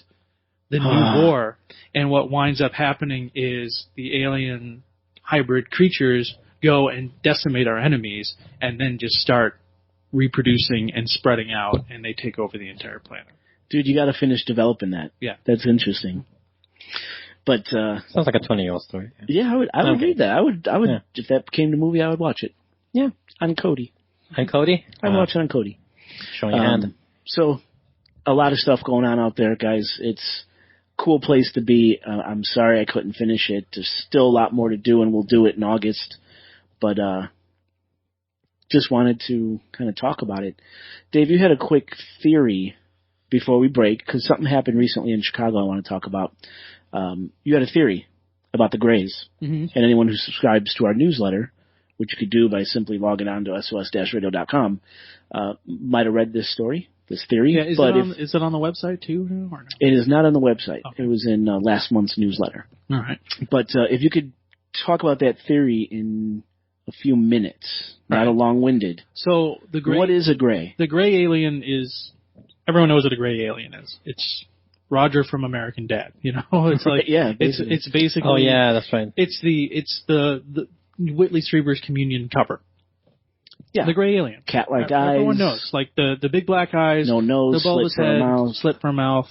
the new war. And what winds up happening is the alien hybrid creatures go and decimate our enemies, and then just start reproducing and spreading out, and they take over the entire planet. Dude, you got to finish developing that. Yeah, that's interesting. But sounds like a 20-year-old story. Yeah, I would read that. I would if that became the movie, I would watch it. Yeah, on Kodi. On Kodi? I'd watch it on Kodi. Showing your hand. So, a lot of stuff going on out there, guys. It's a cool place to be. I'm sorry I couldn't finish it. There's still a lot more to do, and we'll do it in August. But just wanted to kind of talk about it. Dave, you had a quick theory before we break, because something happened recently in Chicago I want to talk about. You had a theory about the Greys, and anyone who subscribes to our newsletter, which you could do by simply logging on to sos-radio.com, might have read this theory. Yeah, is it on the website too? Or no? It is not on the website. Okay. It was in last month's newsletter. All right. But if you could talk about that theory in a few minutes, not a long-winded. So what is a Grey? The Grey alien is, everyone knows what a Grey alien is. It's Roger from American Dad, It's like basically. It's basically. Oh yeah, that's right. It's the Whitley Strieber's Communion cover. Yeah, the Grey alien. Cat-like eyes. Everyone knows, like the big black eyes, no nose, the bulbous slit for head, a mouth, slit for a mouth,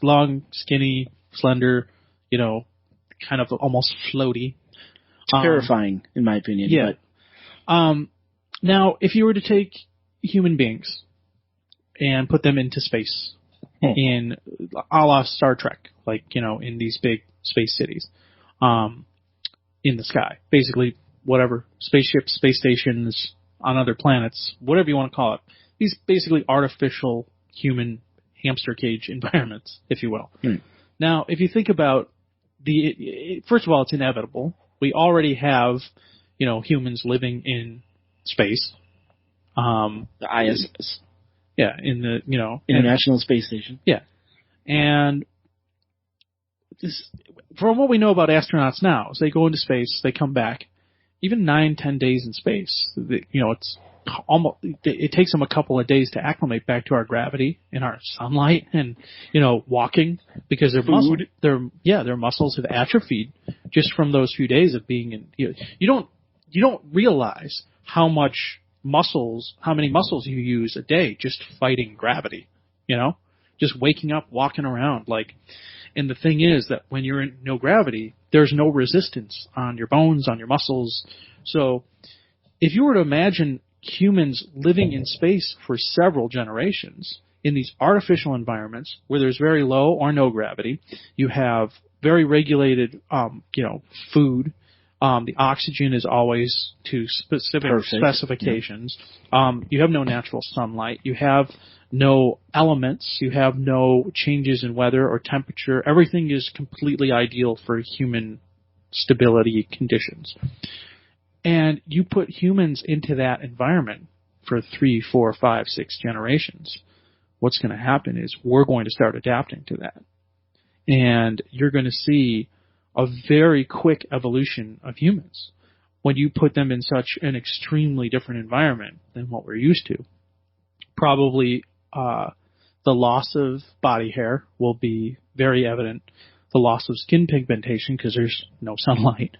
long, skinny, slender, kind of almost floaty. Terrifying, in my opinion. Yeah. But, now, if you were to take human beings and put them into space, in a la Star Trek, like, in these big space cities, in the sky. Basically, whatever, spaceships, space stations on other planets, whatever you want to call it. These basically artificial human hamster cage environments, if you will. Now, if you think about first of all, it's inevitable. We already have, humans living in space. The ISS. Yeah, in the, International Space Station. Yeah. And from what we know about astronauts now, is they go into space, they come back, even 9-10 days in space, it's almost, it takes them a couple of days to acclimate back to our gravity and our sunlight and, walking, because their muscles have atrophied just from those few days of being in, you don't realize how many muscles you use a day just fighting gravity, just waking up, walking around, and the thing is that when you're in no gravity, there's no resistance on your bones, on your muscles. So if you were to imagine humans living in space for several generations in these artificial environments where there's very low or no gravity, you have very regulated, food. The oxygen is always to specific specifications. You have no natural sunlight. You have no elements. You have no changes in weather or temperature. Everything is completely ideal for human stability conditions. And you put humans into that environment for 3, 4, 5, 6 generations. What's going to happen is we're going to start adapting to that. And you're going to see a very quick evolution of humans when you put them in such an extremely different environment than what we're used to. Probably the loss of body hair will be very evident. The loss of skin pigmentation because there's no sunlight.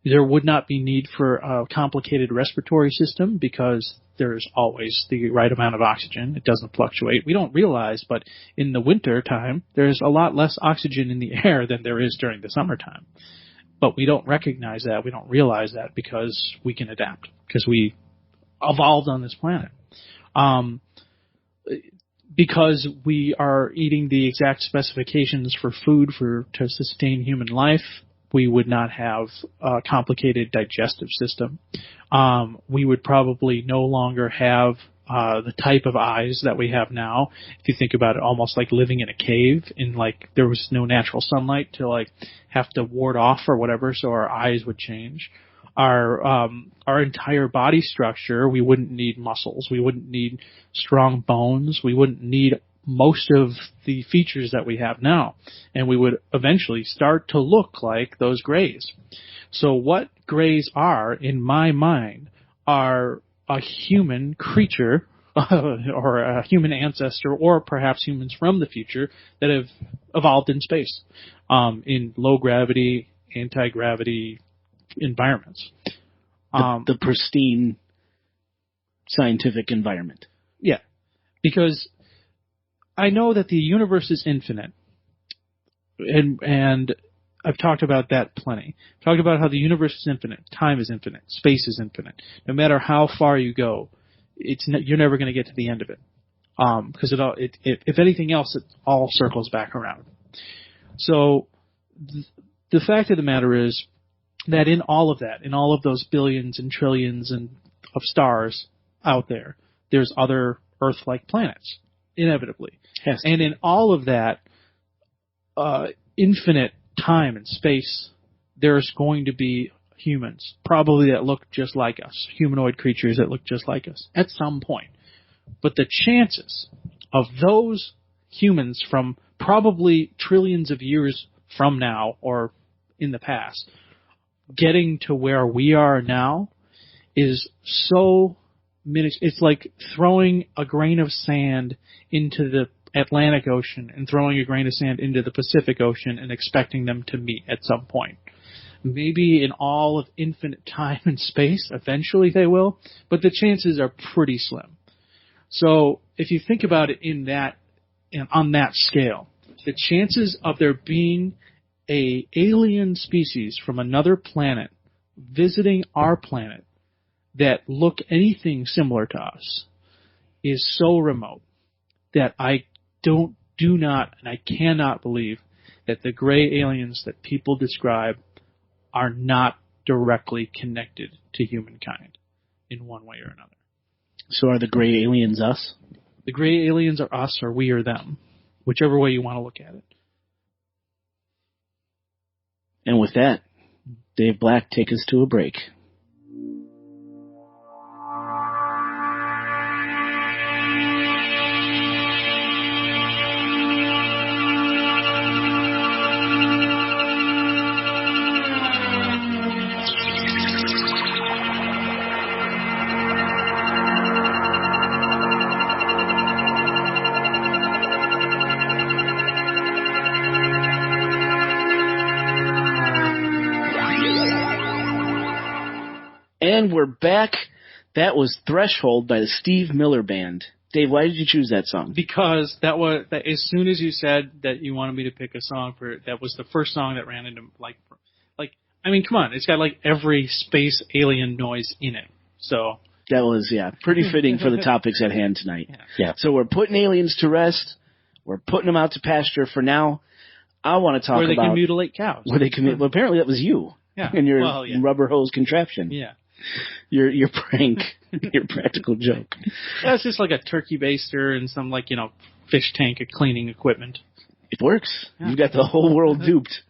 There would not be need for a complicated respiratory system because there's always the right amount of oxygen. It doesn't fluctuate. We don't realize, but in the winter time, there's a lot less oxygen in the air than there is during the summertime. But we don't recognize that. We don't realize that because we can adapt, because we evolved on this planet. Because we are eating the exact specifications for food to sustain human life, we would not have a complicated digestive system. We would probably no longer have the type of eyes that we have now. If you think about it, almost like living in a cave, there was no natural sunlight to have to ward off or whatever, so our eyes would change. Our entire body structure, we wouldn't need muscles, we wouldn't need strong bones, we wouldn't need most of the features that we have now, and we would eventually start to look like those grays. So what grays are, in my mind, are a human creature or a human ancestor, or perhaps humans from the future that have evolved in space, in low gravity, anti-gravity environments. The pristine scientific environment. Yeah, because I know that the universe is infinite, and I've talked about that plenty. I've talked about how the universe is infinite, time is infinite, space is infinite. No matter how far you go, you're never going to get to the end of it, because if anything else, it all circles back around. So the fact of the matter is that in all of that, in all of those billions and trillions of stars out there, there's other Earth-like planets, inevitably. Yes. And in all of that infinite time and space, there's going to be humans, probably that look just like us, humanoid creatures that look just like us at some point. But the chances of those humans from probably trillions of years from now or in the past getting to where we are now is so minuscule. It's like throwing a grain of sand into the Atlantic Ocean and throwing a grain of sand into the Pacific Ocean and expecting them to meet at some point. Maybe in all of infinite time and space, eventually they will, but the chances are pretty slim. So if you think about it on that scale, the chances of there being a alien species from another planet visiting our planet that look anything similar to us is so remote that I do not, and I cannot believe that the gray aliens that people describe are not directly connected to humankind in one way or another. So are the gray aliens us? The gray aliens are us, or we are them, whichever way you want to look at it. And with that, Dave Black, take us to a break. And we're back. That was Threshold by the Steve Miller Band. Dave, why did you choose that song? Because that as soon as you said that you wanted me to pick a song for it, that was the first song that ran into like I mean, come on, it's got like every space alien noise in it. So that was pretty fitting for the topics at hand tonight. Yeah. So we're putting aliens to rest. We're putting them out to pasture for now. I want to talk where they about can mutilate cows. Where they can. Well, apparently that was you. Yeah. And your rubber hose contraption. Yeah. Your prank, your practical joke. Yeah, it's just like a turkey baster and some fish tank of cleaning equipment. It works. Yeah. You've got the whole world duped.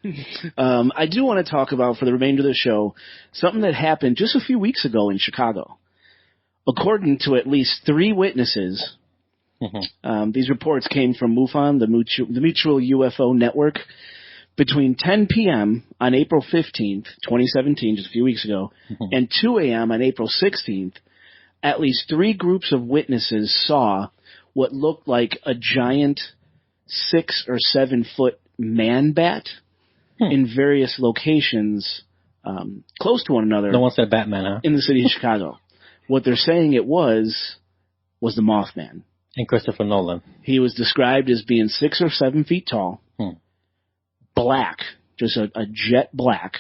I do want to talk about, for the remainder of the show, something that happened just a few weeks ago in Chicago. According to at least 3 witnesses, these reports came from MUFON, the Mutual UFO Network. Between 10 p.m. on April 15th, 2017, just a few weeks ago, and 2 a.m. on April 16th, at least 3 groups of witnesses saw what looked like a giant 6 or 7 foot man bat in various locations close to one another. No one said Batman, huh? In the city of Chicago. What they're saying it was the Mothman. And Christopher Nolan. He was described as being 6 or 7 feet tall. Black, just a jet black,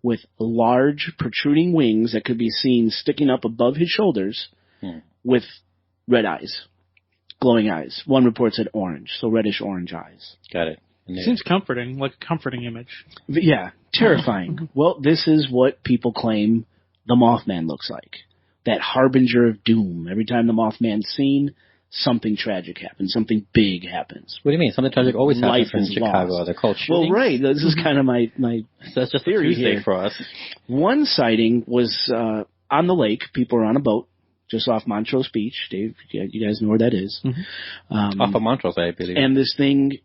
with large protruding wings that could be seen sticking up above his shoulders, with red eyes, glowing eyes. One report said orange, so reddish-orange eyes. Got it. Seems comforting, like a comforting image. But yeah, terrifying. Well, this is what people claim the Mothman looks like. That harbinger of doom. Every time the Mothman's seen, something tragic happens. Something big happens. What do you mean? Something tragic always happens in Chicago. Lost. They're called shootings. Well, right. This is kind of my so that's just theory Tuesday here. For us. One sighting was on the lake. People were on a boat just off Montrose Beach. Dave, you guys know where that is. Off of Montrose, I believe. And this thing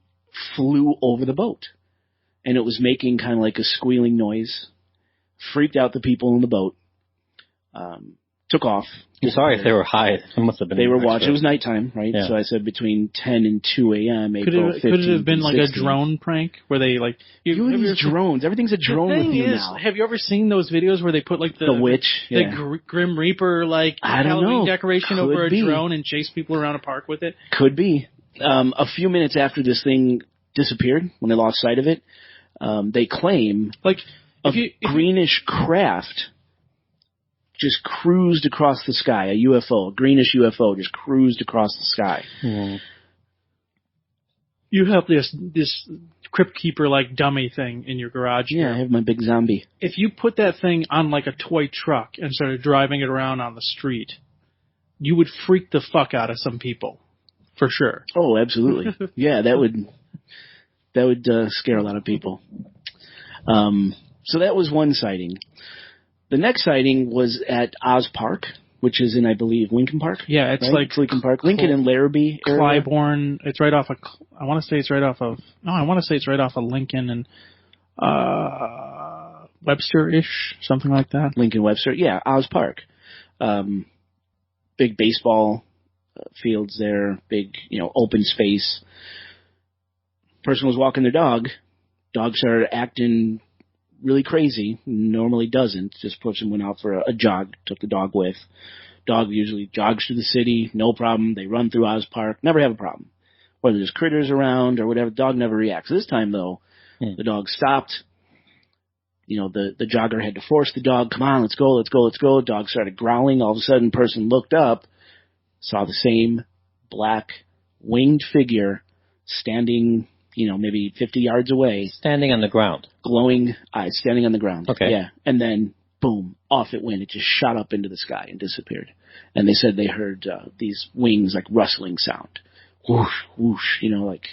flew over the boat. And it was making kind of like a squealing noise. Freaked out the people in the boat. Took off. I'm sorry if they were high. It must have been. They were watching. It was nighttime, right? Yeah. So I said between 10 and 2 a.m. April 15th. Could it have been like 16th. a drone prank where they like these drones? Everything's a drone with you now. Have you ever seen those videos where they put like the witch, the Grim Reaper Halloween decoration over a drone and chase people around a park with it? Could be. A few minutes after this thing disappeared, when they lost sight of it, they claim greenish craft just cruised across the sky, a UFO, a greenish UFO just cruised across the sky. You have this Crypt Keeper like dummy thing in your garage. Yeah, I have my big zombie. If you put that thing on like a toy truck and started driving it around on the street, you would freak the fuck out of some people, for sure. Oh, absolutely. Yeah, that would scare a lot of people. So that was one sighting. The next sighting was at Oz Park, which is in, I believe, Lincoln Park. Yeah, it's right? It's Lincoln Park. Lincoln and Larrabee area. Clybourne. It's right off of. I want to say it's right off of Lincoln and Webster-ish, something like that. Lincoln Webster. Yeah, Oz Park. Big baseball fields there. Big, open space. Person was walking their dog. Dog started acting really crazy. Normally doesn't. This person went out for a jog, took the dog with. Dog usually jogs through the city, no problem. They run through Oz Park, never have a problem. Whether there's critters around or whatever, the dog never reacts. This time, though, the dog stopped. The jogger had to force the dog, come on, let's go, let's go, let's go. Dog started growling. All of a sudden, person looked up, saw the same black winged figure standing, maybe 50 yards away. Standing on the ground. Glowing eyes, standing on the ground. Okay. Yeah. And then, boom, off it went. It just shot up into the sky and disappeared. And they said they heard these wings, like rustling sound. Whoosh, whoosh, like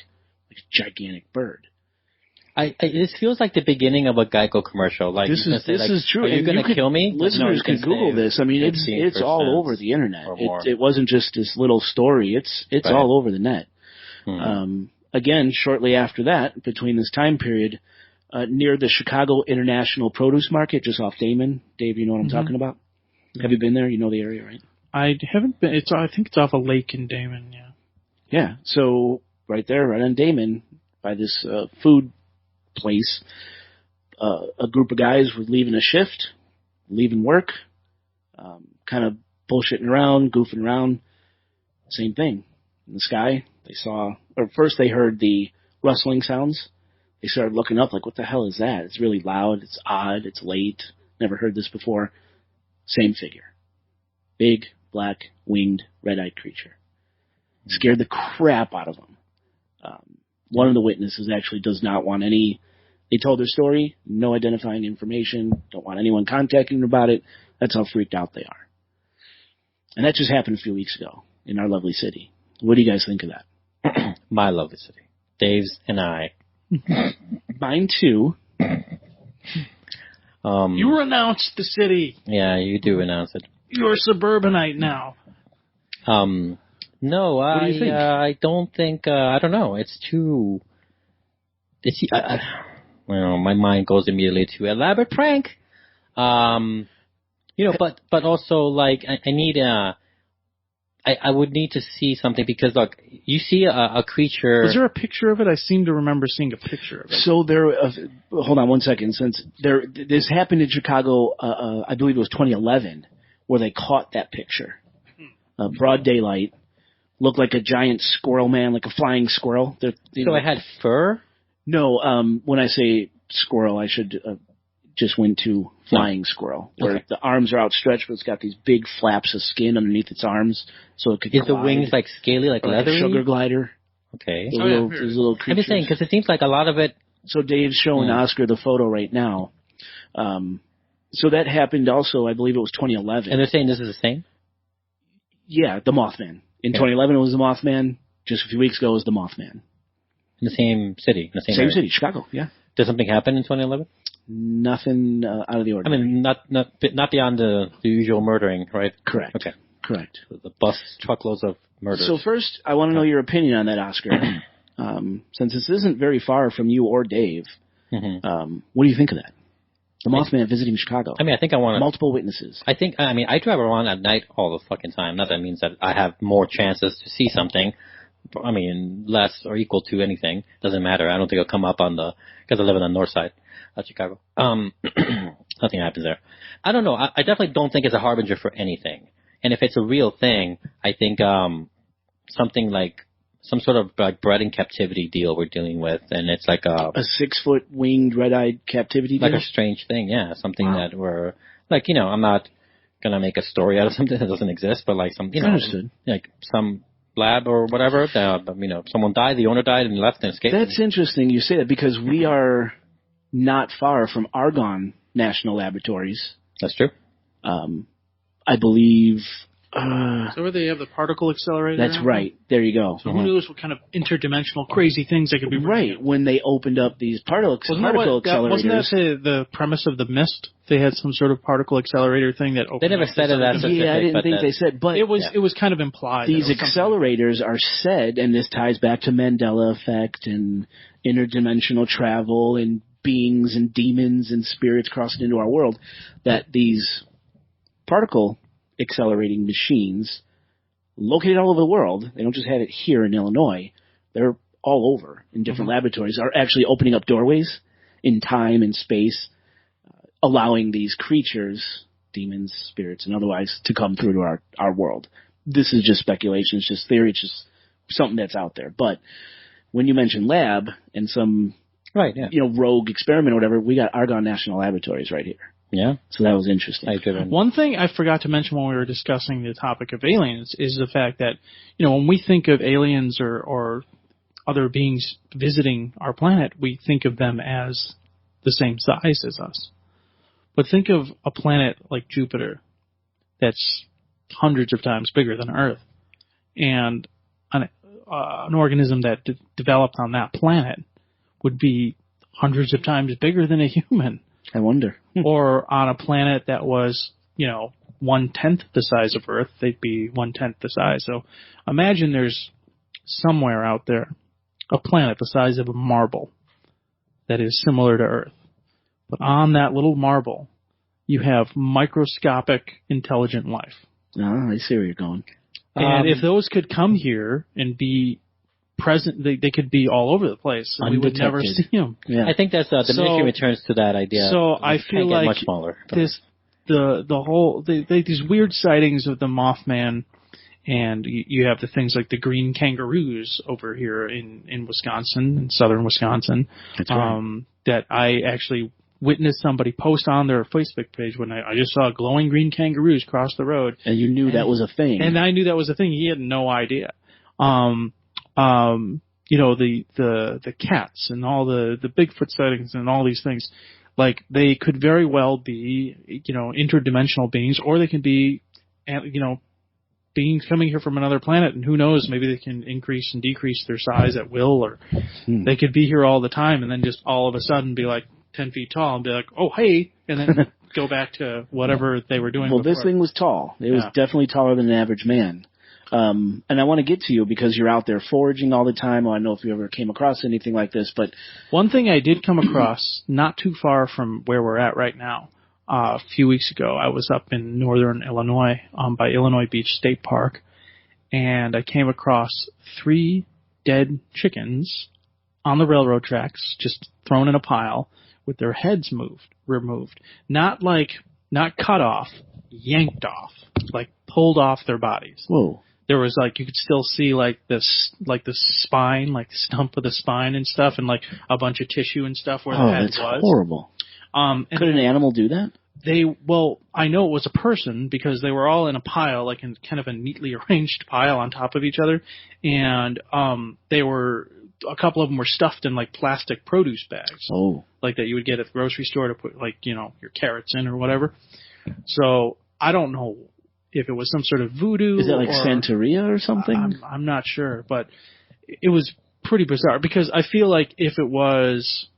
a gigantic bird. This feels like the beginning of a Geico commercial. Like this is true. Are you going to kill me? Listeners can Google this. I mean, it's all over the internet. It wasn't just this little story. It's right. All over the net. Again, shortly after that, between this time period, near the Chicago International Produce Market, just off Damon. Dave, you know what I'm talking about? Yeah. Have you been there? You know the area, right? I haven't been. I think it's off a lake in Damon. Yeah. Yeah. So right there, right on Damon, by this food place, a group of guys were leaving a shift, leaving work, kind of bullshitting around, goofing around. Same thing. In the sky, first they heard the rustling sounds. They started looking up like, what the hell is that? It's really loud, it's odd, it's late, never heard this before. Same figure. Big, black, winged, red-eyed creature. Scared the crap out of them. One of the witnesses actually does not want they told their story, no identifying information, don't want anyone contacting them about it. That's how freaked out they are. And that just happened a few weeks ago in our lovely city. What do you guys think of that? My lovely city. Dave's and I. Mine too. You renounced the city. Yeah, you do renounce it. You're a suburbanite now. No, what do you think? I don't think. I don't know. It's too. My mind goes immediately to elaborate prank. But also like I need I would need to see something because look, you see a creature. Was there a picture of it? I seem to remember seeing a picture of it. So hold on one second. Since this happened in Chicago, I believe it was 2011, where they caught that picture. Broad daylight, looked like a giant squirrel man, like a flying squirrel. So it had fur? No, when I say squirrel, I should just went to flying squirrel, where the arms are outstretched, but it's got these big flaps of skin underneath its arms, so it could glide. Is the wings like scaly, like leathery? Like a sugar glider. Okay. Those little creatures. I'm just saying, because it seems like a lot of it... So Dave's showing Oscar the photo right now. So that happened also, I believe it was 2011. And they're saying this is the same? Yeah, the Mothman. In 2011 it was the Mothman. Just a few weeks ago it was the Mothman. In the same city? In the same area? City, Chicago, yeah. Did something happen in 2011? Nothing out of the ordinary. I mean, not beyond the usual murdering, right? Correct. Okay. Correct. The bus truckloads of murders. So first, I want to know your opinion on that, Oscar. Since this isn't very far from you or Dave, what do you think of that? The Mothman visiting Chicago. I mean, I think I want multiple witnesses. I drive around at night all the fucking time. Not that means that I have more chances to see something. I mean, less or equal to anything. Doesn't matter. I don't think it'll come up because I live on the north side of Chicago. Nothing happens there. I don't know. I definitely don't think it's a harbinger for anything. And if it's a real thing, I think something like some sort of like bred in captivity deal we're dealing with, and it's like a 6-foot winged red-eyed captivity deal? Like a strange thing, yeah. Something that we're like, I'm not gonna make a story out of something that doesn't exist, but like some, Understood. Like some lab or whatever. Someone died, the owner died, and left and escaped. That's interesting you say that because we are not far from Argonne National Laboratories. That's true. I believe. So where they have the particle accelerator? That's right. There you go. So who knows what kind of interdimensional crazy things they could be right when they opened up these particle accelerators. Wasn't that the premise of the Mist? They had some sort of particle accelerator thing that opened. They never said it that specific. Yeah, I didn't think they said, but it was kind of implied. These accelerators are said, and this ties back to Mandela effect and interdimensional travel and beings and demons and spirits crossing into our world, that these particle accelerating machines located all over the world, they don't just have it here in Illinois, they're all over in different laboratories, are actually opening up doorways in time and space, allowing these creatures, demons, spirits, and otherwise, to come through to our world. This is just speculation, it's just theory, it's just something that's out there. But when you mention lab and some rogue experiment or whatever, we got Argonne National Laboratories right here. Yeah. So that was interesting. One thing I forgot to mention when we were discussing the topic of aliens is the fact that, when we think of aliens or other beings visiting our planet, we think of them as the same size as us. But think of a planet like Jupiter that's hundreds of times bigger than Earth, and an organism that developed on that planet would be hundreds of times bigger than a human. I wonder. Or on a planet that was, 1/10 the size of Earth, they'd be 1/10 the size. So imagine there's somewhere out there a planet the size of a marble that is similar to Earth. But on that little marble, you have microscopic intelligent life. Oh, I see where you're going. And if those could come here and be present, they could be all over the place, and we would never see them. Yeah. I think that's diminishing returns to that idea. So I feel like much smaller. These weird sightings of the Mothman, and you have the things like the green kangaroos over here in Wisconsin, in southern Wisconsin. That's right. That I actually witnessed somebody post on their Facebook page when I just saw glowing green kangaroos cross the road. And you knew that was a thing. And I knew that was a thing. He had no idea. The cats and all the Bigfoot sightings and all these things, like they could very well be, interdimensional beings, or they can be, beings coming here from another planet, and who knows, maybe they can increase and decrease their size at will, or they could be here all the time and then just all of a sudden be like 10 feet tall and be like, oh, hey, and then go back to whatever they were doing before. This thing was tall. It was definitely taller than an average man. And I want to get to you because you're out there foraging all the time. I don't know if you ever came across anything like this, but one thing I did come across not too far from where we're at right now, a few weeks ago, I was up in northern Illinois by Illinois Beach State Park, and I came across 3 dead chickens on the railroad tracks, just thrown in a pile with their heads removed. Not cut off, yanked off, like pulled off their bodies. Whoa. There was you could still see the spine, like the stump of the spine and stuff, and like a bunch of tissue and stuff where the head was. Oh, that's horrible. Could an animal do that? I know it was a person because they were all in a pile, like in kind of a neatly arranged pile on top of each other, and a couple of them were stuffed in like plastic produce bags. Oh. Like that you would get at the grocery store to put your carrots in or whatever. So I don't know if it was some sort of voodoo. Is that like Santeria or something? I'm not sure, but it was pretty bizarre because I feel like if it was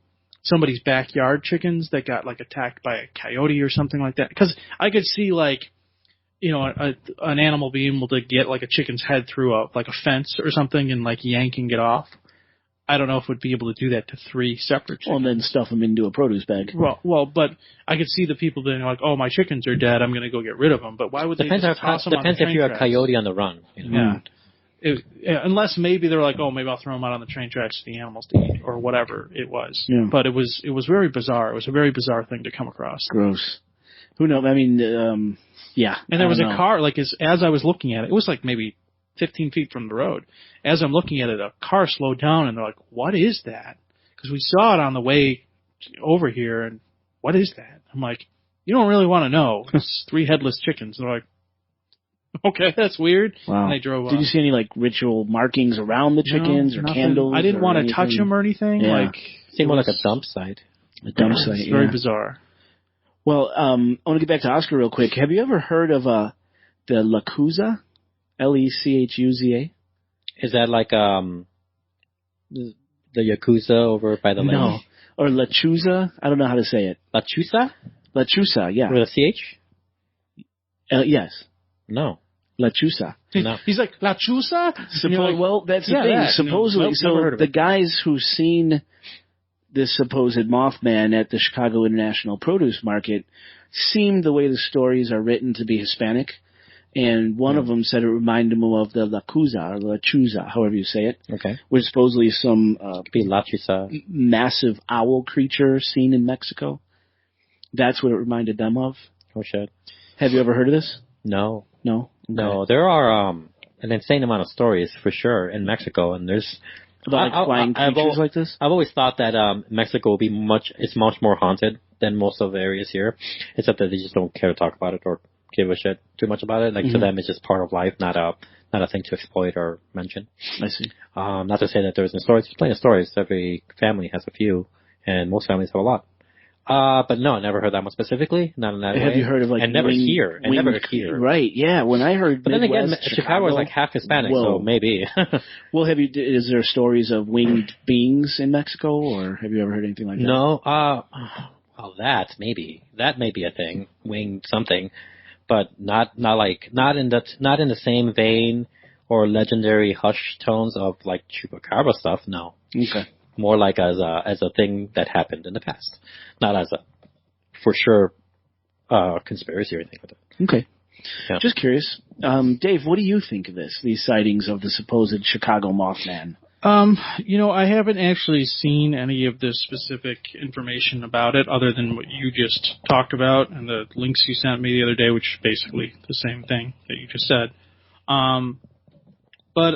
somebody's backyard chickens that got attacked by a coyote or something like that, because I could see an animal being able to get a chicken's head through a fence or something and yanking it off. I don't know if it would be able to do that to 3 separate chickens. Well, and then stuff them into a produce bag. Well, but I could see the people being like, "Oh, my chickens are dead. I'm going to go get rid of them." But why would they just toss them on the train tracks? Depends if you're a coyote on the run. Yeah. Unless maybe they're like, "Oh, maybe I'll throw them out on the train tracks for the animals to eat," or whatever it was. Yeah. But it was very bizarre. It was a very bizarre thing to come across. Gross. Who knows? I mean, yeah. And there was a car, as I was looking at it, it was maybe 15 feet from the road. As I'm looking at it, a car slowed down, and they're like, "What is that?" Because we saw it on the way over here, and what is that? I'm like, you don't really want to know. It's 3 headless chickens. They're like, okay, that's weird. Wow. And they drove off. Did you see any ritual markings around the chickens or nothing. candles? I didn't want to touch them or anything. Yeah. Seemed more like a dump site. A dump site. It's very bizarre. Well, I want to get back to Oscar real quick. Have you ever heard of the Lechuza? Lechuza? Is that like the Yakuza over by the lake? No. Or Lechuza? I don't know how to say it. Lechuza? Lechuza, yeah. With a CH? Yes. No. Lechuza. No. He's like, Lechuza? Well, that's the thing. That. Supposedly, the guys who've seen this supposed Mothman at the Chicago International Produce Market seemed, the way the stories are written, to be Hispanic. And one of them said it reminded him of the Lechuza, or Lechuza, however you say it. Okay. Which is supposedly some massive owl creature seen in Mexico. That's what it reminded them of. Oh, shit. Have you ever heard of this? No. No? Okay. No, there are an insane amount of stories, for sure, in Mexico, and there's... About flying creatures like this? I've always thought that Mexico will it's much more haunted than most of the areas here, except that they just don't care to talk about it or give a shit too much about it. Like to them, it's just part of life, not a thing to exploit or mention. I see. Not to say that there isn't stories. There's plenty of stories. Every family has a few, and most families have a lot. But no, I never heard that one specifically. Not in that way. Have you heard of like? And never hear. Right? Yeah. When I heard, but then again, Midwest, Chicago is like half Hispanic, so maybe. Well, is there stories of winged beings in Mexico, or have you ever heard anything like that? No. Well, that may be a thing. Winged something, but not in the same vein or legendary hush tones of like Chupacabra stuff. No. Okay. More like as a thing that happened in the past, not as a for sure conspiracy or anything like that. Okay. Yeah. Just curious, Dave. What do you think of this? These sightings of the supposed Chicago Mothman. I haven't actually seen any of the specific information about it other than what you just talked about and the links you sent me the other day, which is basically the same thing that you just said. But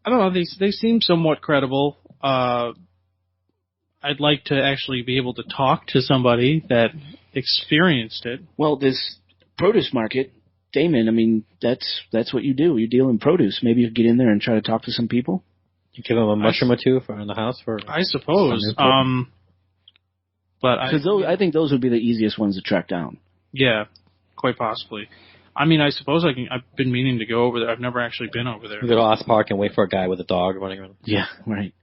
I don't know. They seem somewhat credible. I'd like to actually be able to talk to somebody that experienced it. Well, this produce market, Damon, I mean, that's what you do. You deal in produce. Maybe you could get in there and try to talk to some people. You give them a mushroom or two in the house for. I suppose. But I think those would be the easiest ones to track down. Yeah, quite possibly. I mean, I suppose I've been meaning to go over there. I've never actually been over there. You go to Oz Park and wait for a guy with a dog running around. Yeah, right.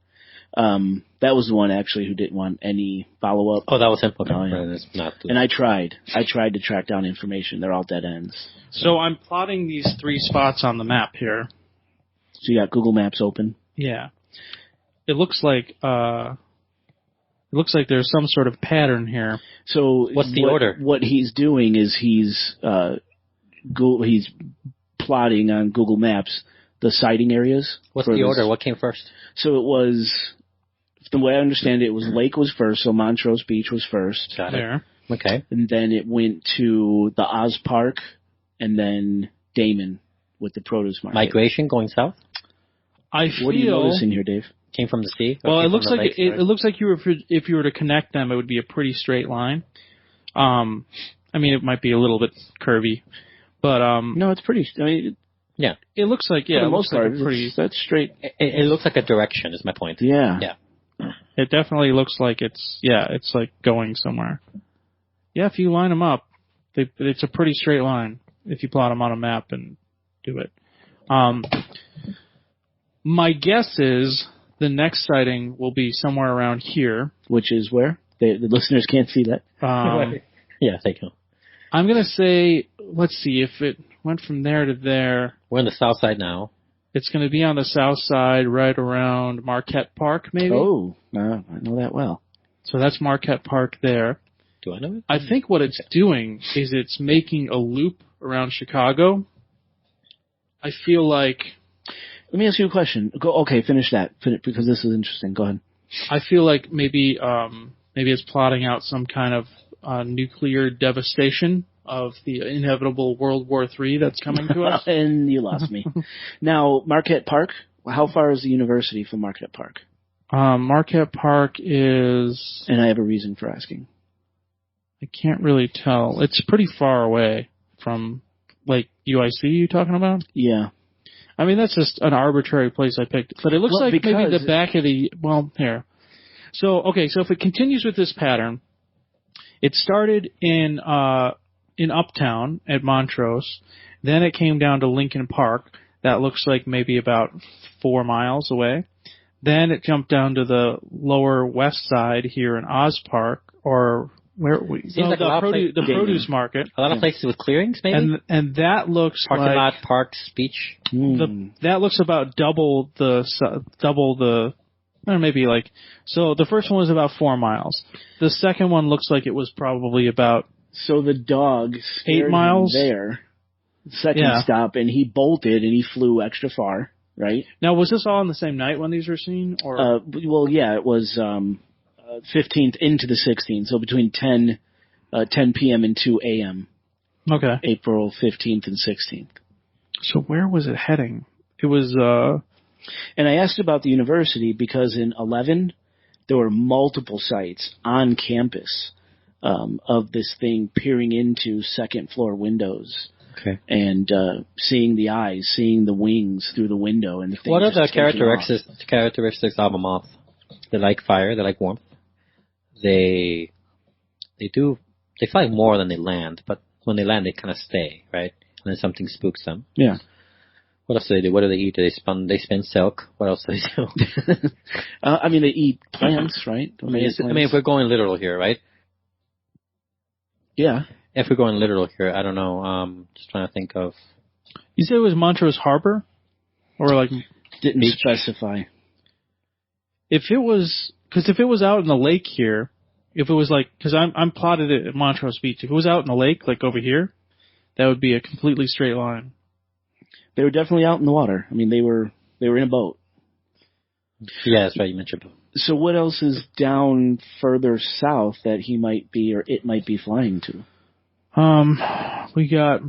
That was the one actually who didn't want any follow up. Oh, that was him. Okay. Oh, yeah. And I tried to track down information. They're all dead ends. So I'm plotting these 3 spots on the map here. So you got Google Maps open. Yeah. It looks like there's some sort of pattern here. So what's the order? What he's doing is he's plotting on Google Maps the sighting areas. What's the order? What came first? So it was, the way I understand it, was Lake was first, so Montrose Beach was first. Got it. There. Okay. And then it went to the Oz Park, and then Damon with the produce market. Migration going south? What are you noticing here, Dave? Came from the sea? Well, it looks like it looks like if you were to connect them, it would be a pretty straight line. I mean, it might be a little bit curvy, but no, it's pretty. I mean, yeah, it looks like for the most part, that's straight. It looks like a direction. Is my point. Yeah, yeah. It definitely looks like it's like going somewhere. Yeah, if you line them up, it's a pretty straight line if you plot them on a map and do it. My guess is the next sighting will be somewhere around here. Which is where? The listeners can't see that. Yeah, thank you. I'm going to say, let's see, if it went from there to there. We're on the south side now. It's going to be on the south side, right around Marquette Park, maybe? Oh, I know that well. So that's Marquette Park there. Do I know it? I think what it's doing is it's making a loop around Chicago. I feel like... Let me ask you a question. Finish that, because this is interesting. Go ahead. I feel like maybe it's plotting out some kind of nuclear devastation of the inevitable World War III that's coming to us. And you lost me. Now, Marquette Park, how far is the university from Marquette Park? Marquette Park is... And I have a reason for asking. I can't really tell. It's pretty far away from, like, UIC you talking about? Yeah. I mean, that's just an arbitrary place I picked. But it looks like maybe the back of the... Well, here. So if it continues with this pattern, it started in Uptown at Montrose. Then it came down to Lincoln Park. That looks like maybe about 4 miles away. Then it jumped down to the lower west side here in Oz Park, or where we the produce market. A lot of places with clearings, maybe. And that looks parking lot, parks, beach. That looks about double the. Or maybe like, so the first one was about 4 miles. The second one looks like it was probably about... So the dog 8 miles there, second stop, and he bolted and he flew extra far, right? Now, was this all on the same night when these were seen? Or? Well, yeah, it was 15th into the 16th, so between 10 p.m. and 2 a.m. Okay. April 15th and 16th. So where was it heading? It was... And I asked about the university because in 11, there were multiple sites on campus of this thing peering into second-floor windows Okay. And seeing the eyes, seeing the wings through the window, and the thing what are just the taking off. characteristics of a moth? They like fire. They like warmth. They fly more than they land, but when they land, they kind of stay, right? And then something spooks them. Yeah. What else do they do? What do they eat? They spin silk. What else do they do? I mean, they eat plants, right? If we're going literal here, right? Yeah. If we're going literal here, I don't know. Just trying to think of. You said it was Montrose Harbor, or like didn't specify. If it was out in the lake here, if it was like, because I'm plotted at Montrose Beach. If it was out in the lake, like over here, that would be a completely straight line. They were definitely out in the water. I mean, they were in a boat. Yeah, that's right. You mentioned boat. So what else is down further south that he might be or it might be flying to? We got,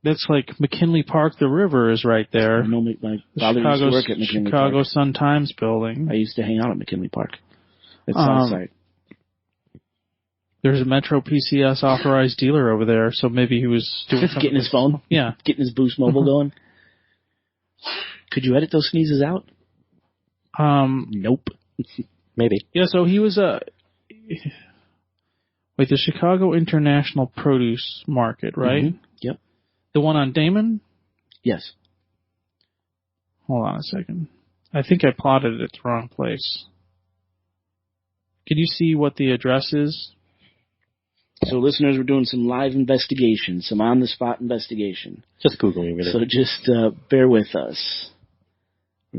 that's like McKinley Park. The river is right there. I know my father used to work at McKinley Park. Chicago Sun-Times building. I used to hang out at McKinley Park. It's Southside. There's a Metro PCS authorized dealer over there, so maybe he was doing something. Getting his phone? Yeah. Getting his Boost Mobile going? Could you edit those sneezes out? Nope. Maybe. Yeah, so he was wait, the Chicago International Produce Market, right? Mm-hmm. Yep. The one on Damon? Yes. Hold on a second. I think I plotted it at the wrong place. Could you see what the address is? So listeners, we're doing some live investigation, some on-the-spot investigation. Just Googling, really. So just bear with us.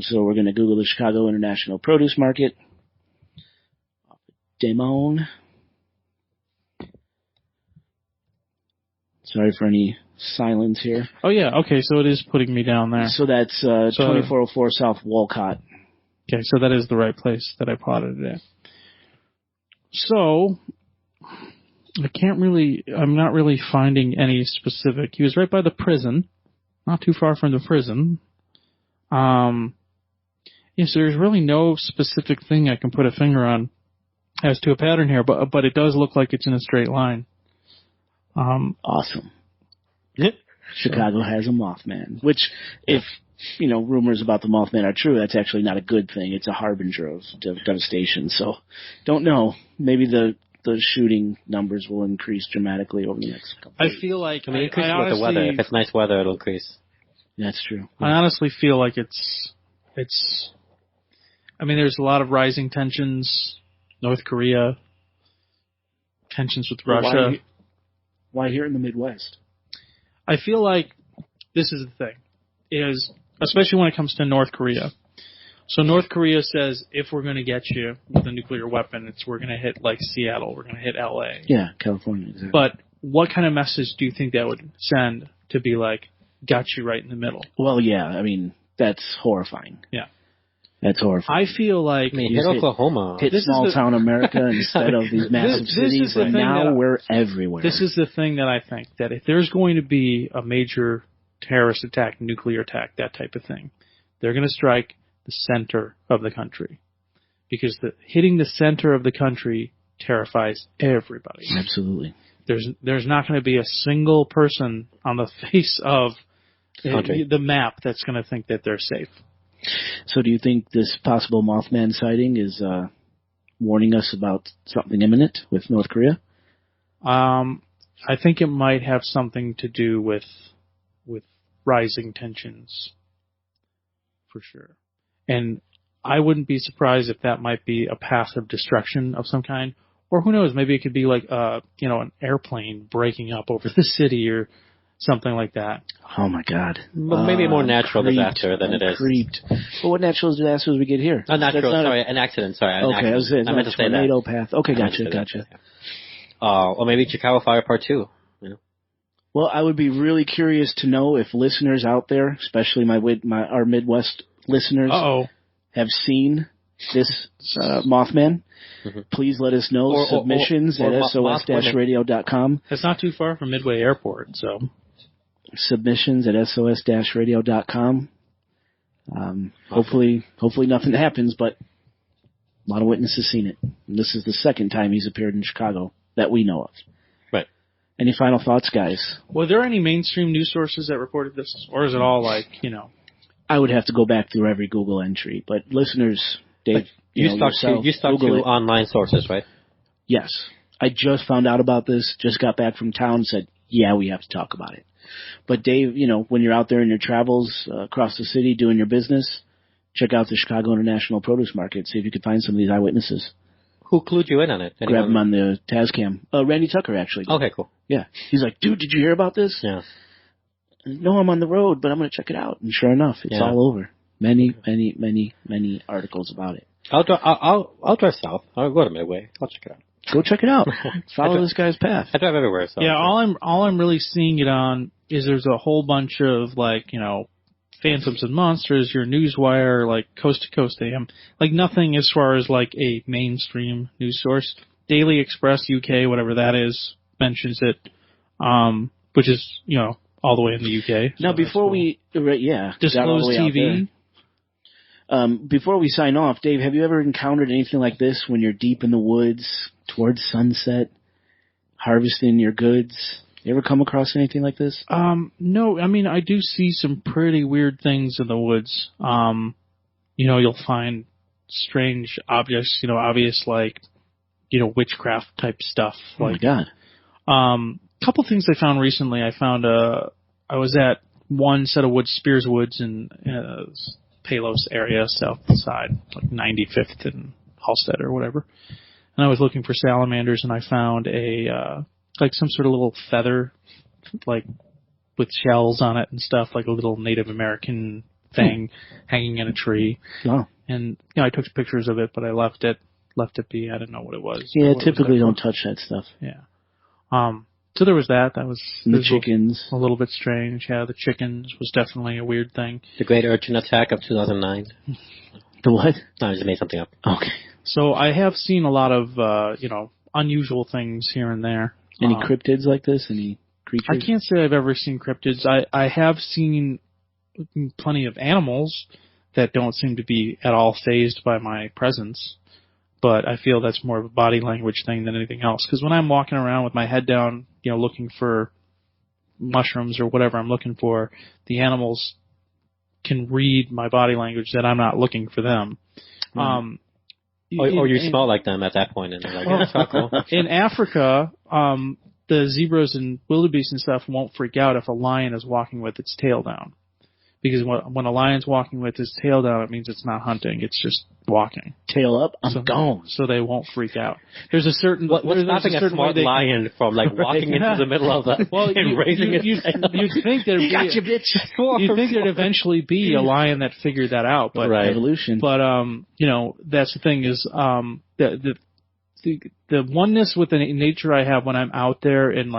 So we're going to Google the Chicago International Produce Market. Damon. Sorry for any silence here. Oh, yeah. Okay, so it is putting me down there. So that's 2404 South Walcott. Okay, so that is the right place that I plotted it at. So, I'm not really finding any specific. He was right by the prison, not too far from the prison. Yes, there's really no specific thing I can put a finger on as to a pattern here, but it does look like it's in a straight line. Awesome. Chicago has a Mothman, which, if rumors about the Mothman are true, that's actually not a good thing. It's a harbinger of devastation. So, don't know. Maybe the shooting numbers will increase dramatically over the next couple of years. I feel like increase with the weather. If it's nice weather, it'll increase. That's true. I honestly feel like it's. I mean, there's a lot of rising tensions. North Korea, tensions with Russia. Why here in the Midwest? I feel like this is the thing, is especially when it comes to North Korea. So North Korea says, if we're going to get you with a nuclear weapon, we're going to hit like Seattle, we're going to hit LA. Yeah, California. Exactly. But what kind of message do you think that would send to be like, got you right in the middle? Well, yeah, I mean, that's horrifying. Yeah. That's horrifying. I feel like... hit Oklahoma. Hit small-town America instead of these massive cities, and now we're everywhere. This is the thing that I think, that if there's going to be a major terrorist attack, nuclear attack, that type of thing, they're going to strike the center of the country. Because hitting the center of the country terrifies everybody. Absolutely. There's not going to be a single person on the face of the map that's going to think that they're safe. So do you think this possible Mothman sighting is warning us about something imminent with North Korea? I think it might have something to do with rising tensions, for sure. And I wouldn't be surprised if that might be a path of destruction of some kind. Or who knows, maybe it could be like an airplane breaking up over the city or something like that. Oh my God! Well, maybe a more natural disaster than it is. Creeped. Well, what natural disasters we get here? An accident. Sorry. Okay, I was meant to say that. Tornado path. Okay, gotcha. Or maybe Chicago Fire Part 2. Well, I would be really curious to know if listeners out there, especially our Midwest listeners, have seen this Mothman. Mm-hmm. Please let us know. Submissions at sos-radio.com. It's not too far from Midway Airport, so. Submissions at sos-radio.com. Hopefully nothing happens, but a lot of witnesses seen it. And this is the second time he's appeared in Chicago that we know of. Right. Any final thoughts, guys? Were there any mainstream news sources that reported this? Or is it all like, I would have to go back through every Google entry. But listeners, Dave, you stuck to online sources, right? Yes. I just found out about this, just got back from town, said, yeah, we have to talk about it. But Dave, when you're out there in your travels across the city doing your business, check out the Chicago International Produce Market, see if you can find some of these eyewitnesses. Who clued you in on it? Grab them on the Tascam. Randy Tucker, actually. Okay, cool. Yeah. He's like, dude, did you hear about this? Yeah. No, I'm on the road, but I'm going to check it out. And sure enough, it's all over. Many articles about it. I'll drive south. I'll go to Midway. I'll check it out. Go check it out. Follow this guy's path. I drive everywhere. So yeah, all I'm really seeing it on is there's a whole bunch of Phantoms and Monsters, your Newswire, Coast to Coast AM, nothing as far as a mainstream news source. Daily Express UK, whatever that is, mentions it, which is all the way in the UK. Now, before we Disclose TV. Before we sign off, Dave, have you ever encountered anything like this when you're deep in the woods towards sunset, harvesting your goods? You ever come across anything like this? No. I mean, I do see some pretty weird things in the woods. You'll find strange objects, obvious witchcraft type stuff. Oh my God. Couple things I found recently. I was at one set of woods, Spears Woods in Palos area, south side, 95th and Halstead or whatever. And I was looking for salamanders, and I found a some sort of little feather, with shells on it and stuff, a little Native American thing hanging in a tree. Oh. And I took pictures of it, but I left it be. I didn't know what it was. Yeah, typically don't touch that stuff. Yeah. So there was that. That was the chickens. A little bit strange. Yeah, the chickens was definitely a weird thing. The Great Urchin Attack of 2009. The what? No, I just made something up. Okay. So I have seen a lot of unusual things here and there. Any cryptids like this? Any creatures? I can't say I've ever seen cryptids. I have seen plenty of animals that don't seem to be at all fazed by my presence. But I feel that's more of a body language thing than anything else. Because when I'm walking around with my head down, looking for mushrooms or whatever I'm looking for, the animals can read my body language that I'm not looking for them. Or you smell like them at that point, and they're like, that's not cool. In Africa, the zebras and wildebeest and stuff won't freak out if a lion is walking with its tail down. Because when a lion's walking with his tail down, it means it's not hunting. It's just walking. Tail up, I'm gone. So they won't freak out. There's a certain... What's stopping a smart lion from walking into the middle of the... and raising its head? You'd think there'd be... Gotcha, bitch. You'd think there'd eventually be a lion that figured that out. But, evolution. But, that's the thing is, the oneness with the nature I have when I'm out there and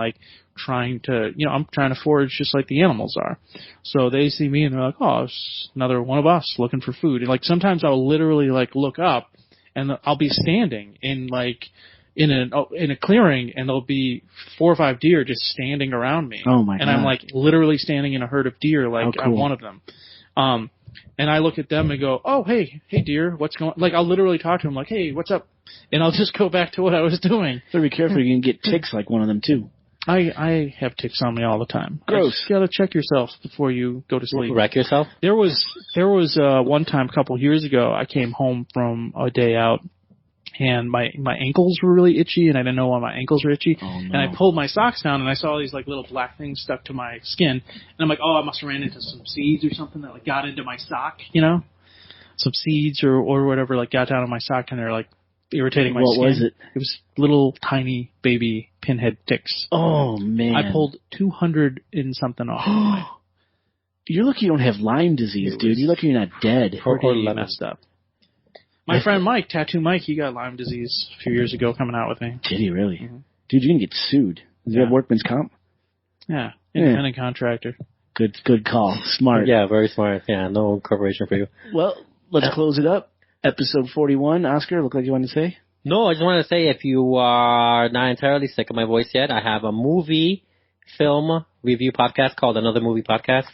trying to, I'm trying to forage just like the animals are. So they see me and they're like, oh, it's another one of us looking for food. And sometimes I'll literally look up and I'll be standing in in a clearing and there'll be 4 or 5 deer just standing around me. Oh my God. And I'm literally standing in a herd of deer cool. I'm one of them. And I look at them and go, oh, hey deer, what's going on? I'll literally talk to them hey, what's up? And I'll just go back to what I was doing. Better be careful, you can get ticks like one of them too. I have ticks on me all the time. Gross. You gotta check yourself before you go to sleep. Wreck yourself? There was one time a couple years ago, I came home from a day out, and my ankles were really itchy, and I didn't know why my ankles were itchy. Oh, no. And I pulled my socks down, and I saw these little black things stuck to my skin. And I'm like, oh, I must have ran into some seeds or something that got into my sock, some seeds or whatever got down on my sock, and they're irritating my skin. What was it? It was little tiny baby pinhead ticks. Oh man! I pulled 200 and something off. You're lucky you don't have Lyme disease, dude. You're lucky you're not dead. Or messed up. My friend Mike, Tattoo Mike, he got Lyme disease a few years ago coming out with me. Did he really? Mm-hmm. Dude, you're gonna get sued. Does he have workman's comp? Yeah, independent contractor. Good call. Smart. Yeah, very smart. Yeah, no corporation for you. Well, let's close it up. Episode 41. Oscar, look like you wanted to say? No, I just wanted to say if you are not entirely sick of my voice yet, I have a film review podcast called Another Movie Podcast.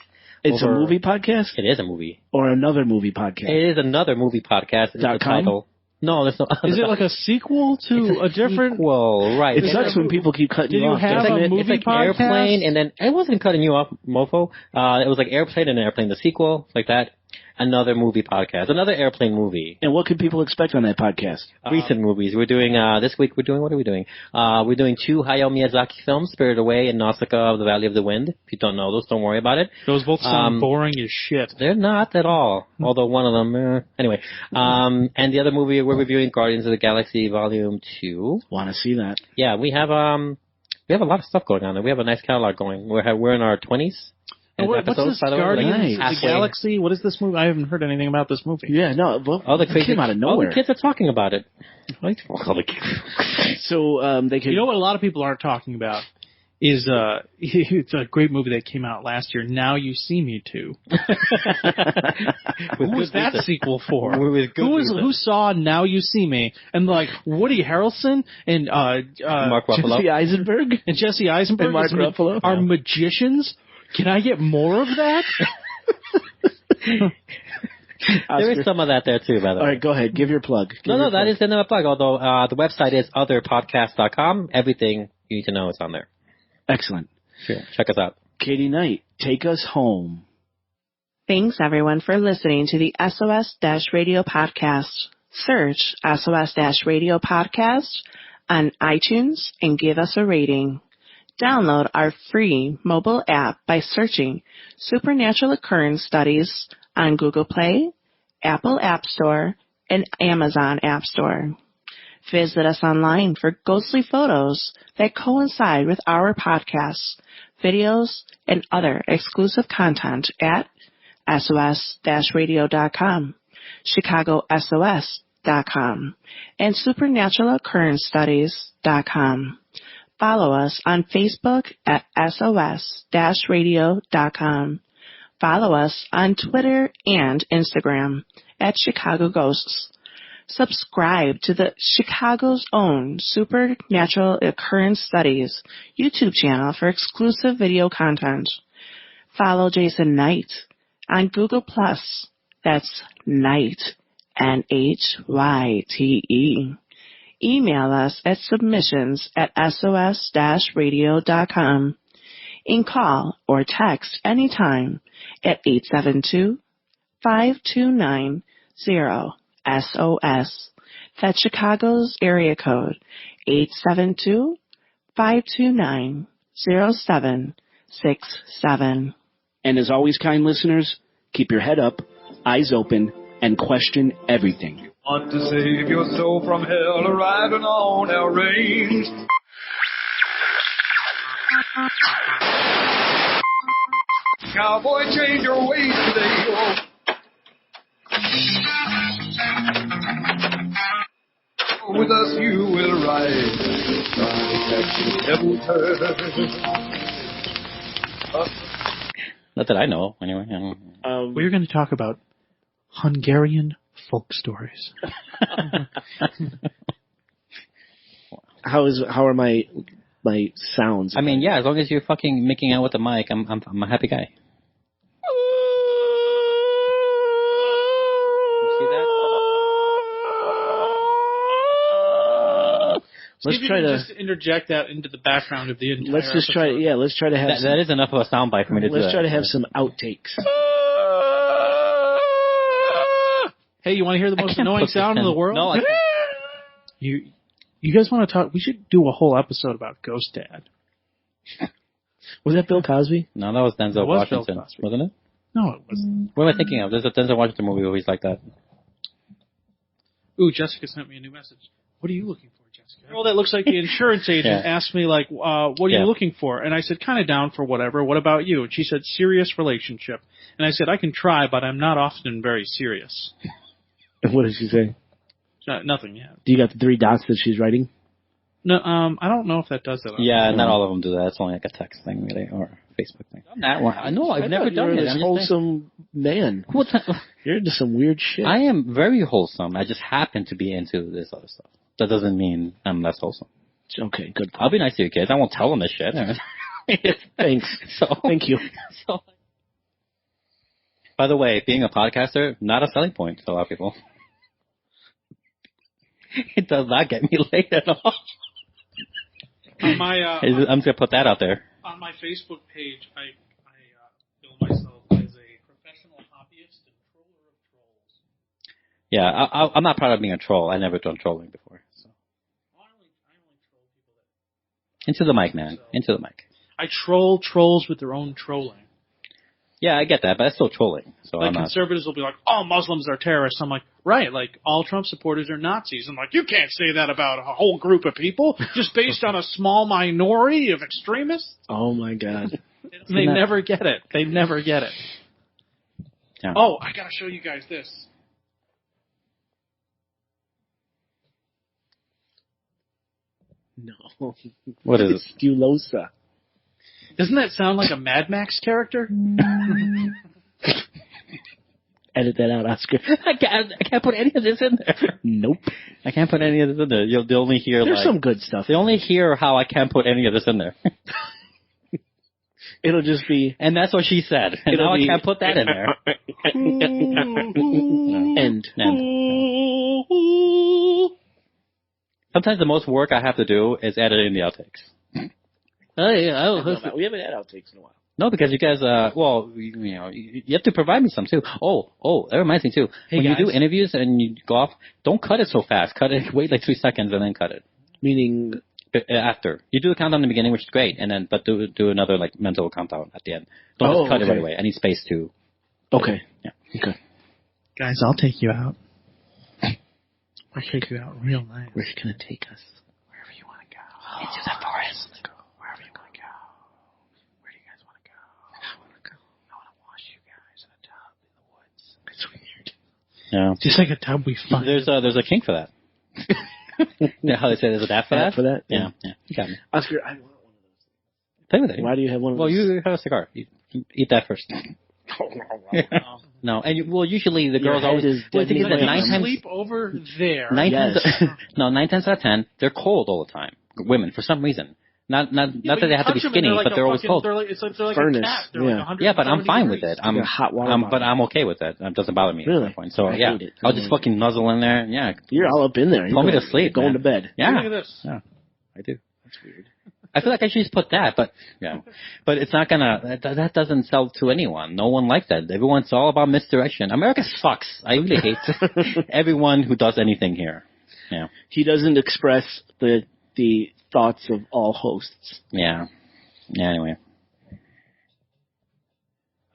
It's a movie podcast? It is a movie. Or another movie podcast? It is another movie podcast. It's the title. No, there's no. Is it like a sequel to a different? Sequel, right? It sucks when people keep cutting Do you you off. have doesn't a it? movie It's like podcast? Airplane, and then I wasn't cutting you off, Mofo. It was like Airplane and Airplane, the sequel, like that. Another movie podcast, another airplane movie. And what can people expect on that podcast? Recent movies. We're doing this week. What are we doing? We're doing 2 Hayao Miyazaki films: Spirited Away and Nausicaa of the Valley of the Wind. If you don't know those, don't worry about it. Those both sound boring as shit. They're not at all. Although one of them, anyway. And the other movie we're reviewing, Guardians of the Galaxy Volume 2. Want to see that? Yeah, we have a lot of stuff going on there. We have a nice catalog going. We're in our 20s. What's this Guardians of the Galaxy? What is this movie? I haven't heard anything about this movie. Yeah, no. Well, it came out of nowhere. All the kids are talking about it. So they can. You know what a lot of people aren't talking about is it's a great movie that came out last year. Now You See Me Too. Who was that sequel for? Who saw Now You See Me? And like Woody Harrelson and Mark Ruffalo. Jesse Eisenberg and Mark Ruffalo are magicians. Can I get more of that? There is some of that there, too, by the way. All right, go ahead. Give your plug. That is another plug, although the website is otherpodcast.com. Everything you need to know is on there. Excellent. Sure. Check us out. Katie Knight, take us home. Thanks, everyone, for listening to the SOS-Radio podcast. Search SOS-Radio podcast on iTunes and give us a rating. Download our free mobile app by searching Supernatural Occurrence Studies on Google Play, Apple App Store, and Amazon App Store. Visit us online for ghostly photos that coincide with our podcasts, videos, and other exclusive content at sos-radio.com, chicagosos.com, and supernaturaloccurrencestudies.com. Follow us on Facebook at sos-radio.com. Follow us on Twitter and Instagram at Chicago Ghosts. Subscribe to the Chicago's own Supernatural Occurrence Studies YouTube channel for exclusive video content. Follow Jason Knight on Google+. That's Knight, N-H-Y-T-E. Email us at submissions@sos-radio.com and call or text anytime at 872-529-0SOS. That's Chicago's area code, 872-529-0767. And as always, kind listeners, keep your head up, eyes open, and question everything. Want to save your soul from hell, arriving on our range. Cowboy, change your ways today. With us you will ride. Devil turn. Not that I know, anyway. We're going to talk about Hungarian folk stories. How are my sounds? I mean, yeah, as long as you're fucking making out with the mic, I'm a happy guy. You see that? Let's try to just interject that into the background of the entire Let's just try. episode. Yeah, let's try to have. That is enough of a soundbite for me to do that. Let's try to have some outtakes. Hey, you want to hear the most annoying sound in the world? No, I can't. You guys want to talk? We should do a whole episode about Ghost Dad. Was that Bill Cosby? No, that was Denzel Washington, wasn't it? No, it wasn't. What am I thinking of? There's a Denzel Washington movie where he's like that. Ooh, Jessica sent me a new message. What are you looking for, Jessica? Girl that looks like the insurance agent asked me, like, what are you looking for? And I said, kind of down for whatever. What about you? And she said, serious relationship. And I said, I can try, but I'm not often very serious. What did she say? Nothing yet. Do you got the 3 dots that she's writing? No, I don't know if that does that. Yeah, not all of them do that. It's only like a text thing, really, or a Facebook thing. That one. No, I've never done it. You're a wholesome man. You're into some weird shit. I am very wholesome. I just happen to be into this other stuff. That doesn't mean I'm less wholesome. Okay, good. I'll be nice to your kids. I won't tell them this shit. Thanks. Thank you. By the way, being a podcaster, not a selling point for a lot of people. It does not get me laid at all. On my, I'm just gonna put that out there. On my Facebook page, I bill myself as a professional hobbyist and troller of trolls. Yeah, I'm not proud of being a troll. I never done trolling before. So. I only troll people that... Into the mic, man. Into the mic. I troll trolls with their own trolling. Yeah, I get that, but that's still trolling. So like I'm not... conservatives will be like, all Muslims are terrorists. I'm like, right, like all Trump supporters are Nazis. I'm like, you can't say that about a whole group of people just based on a small minority of extremists. Oh my God. They never get it. They never get it. Yeah. Oh, I gotta show you guys this. No. What is it? Stulosa. Doesn't that sound like a Mad Max character? Edit that out, Oscar. I can't put any of this in there. Nope. I can't put any of this in there. They'll only hear There's some good stuff. They only hear how I can't put any of this in there. It'll just be... And that's what she said. And now I can't put that in there. End. Sometimes the most work I have to do is edit in the outtakes. Oh, yeah. We haven't had outtakes in a while. No, because you guys, you have to provide me some too. Oh, that reminds me too. Hey, when guys. you do interviews and you go off, don't cut it so fast. Cut it, wait like 3 seconds and then cut it. Meaning... After. You do the countdown in the beginning, which is great, and then, but do another, like, mental countdown at the end. Don't just cut it right away. I need space too. Okay. Yeah. Okay. Guys, I'll take you out. I'll take you out real nice. Where's it going to take us? Wherever you want to go. Into the forest. Wherever you want to go. Where do you guys want to go? I want to wash you guys in a tub in the woods. It's weird. Yeah. Just like a tub we find. There's a kink for that. Yeah, how they say there's a DAP for that? For that? Yeah. You got me. Oscar, I want one of those. Play with it. Why do you have one of those? Well, you have a cigar. You eat that first. No, and usually the girls always. Well, the thing is that 9 times sleep over there. 9 times out of 10, they're cold all the time. Women, for some reason. Not that they have to be skinny, but they're always cold. They're like Furnace. a cat. They're Yeah. like 100 Yeah, but I'm fine with it. Like a hot water but I'm okay with it. It doesn't bother me at Really? that point. So I yeah, hate it. I'll just fucking nuzzle in there. Yeah, You're all up in there. Put me to sleep. Going man. to bed. Yeah, Look at this. Yeah, I do. That's weird. I feel like I should just put that, but yeah, but it's not gonna. That doesn't sell to anyone. No one likes that. Everyone's all about misdirection. America sucks. I really hate everyone who does anything here. Yeah. He doesn't express the thoughts of all hosts. Yeah. Yeah. Anyway.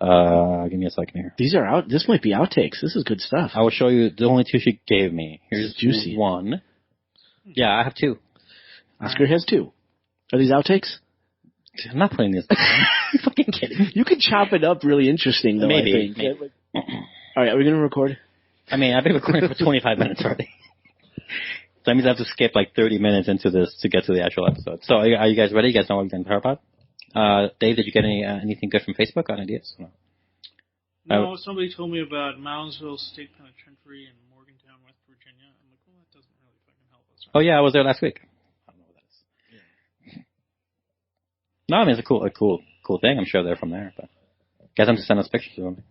Give me a second here. These are out. This might be outtakes. This is good stuff. I will show you the only 2 she gave me. Here's juicy. 1. Yeah, I have 2. Oscar has 2. Are these outtakes? I'm not putting this. You're fucking kidding. You could chop it up really interesting, though. Maybe. I think. All right, are we going to record? I mean, I've been recording for 25 minutes already. So that means I have to skip like 30 minutes into this to get to the actual episode. So are you guys ready? You guys know what we're going to talk about? Dave, did you get anything good from Facebook on ideas? No, somebody told me about Moundsville State Penitentiary in Morgantown, West Virginia. I'm like, well, that doesn't really fucking help us. Right? Oh yeah, I was there last week. I don't know what that is. Yeah. No, I mean it's a cool thing. I'm sure they're from there, but get them to send us pictures of them.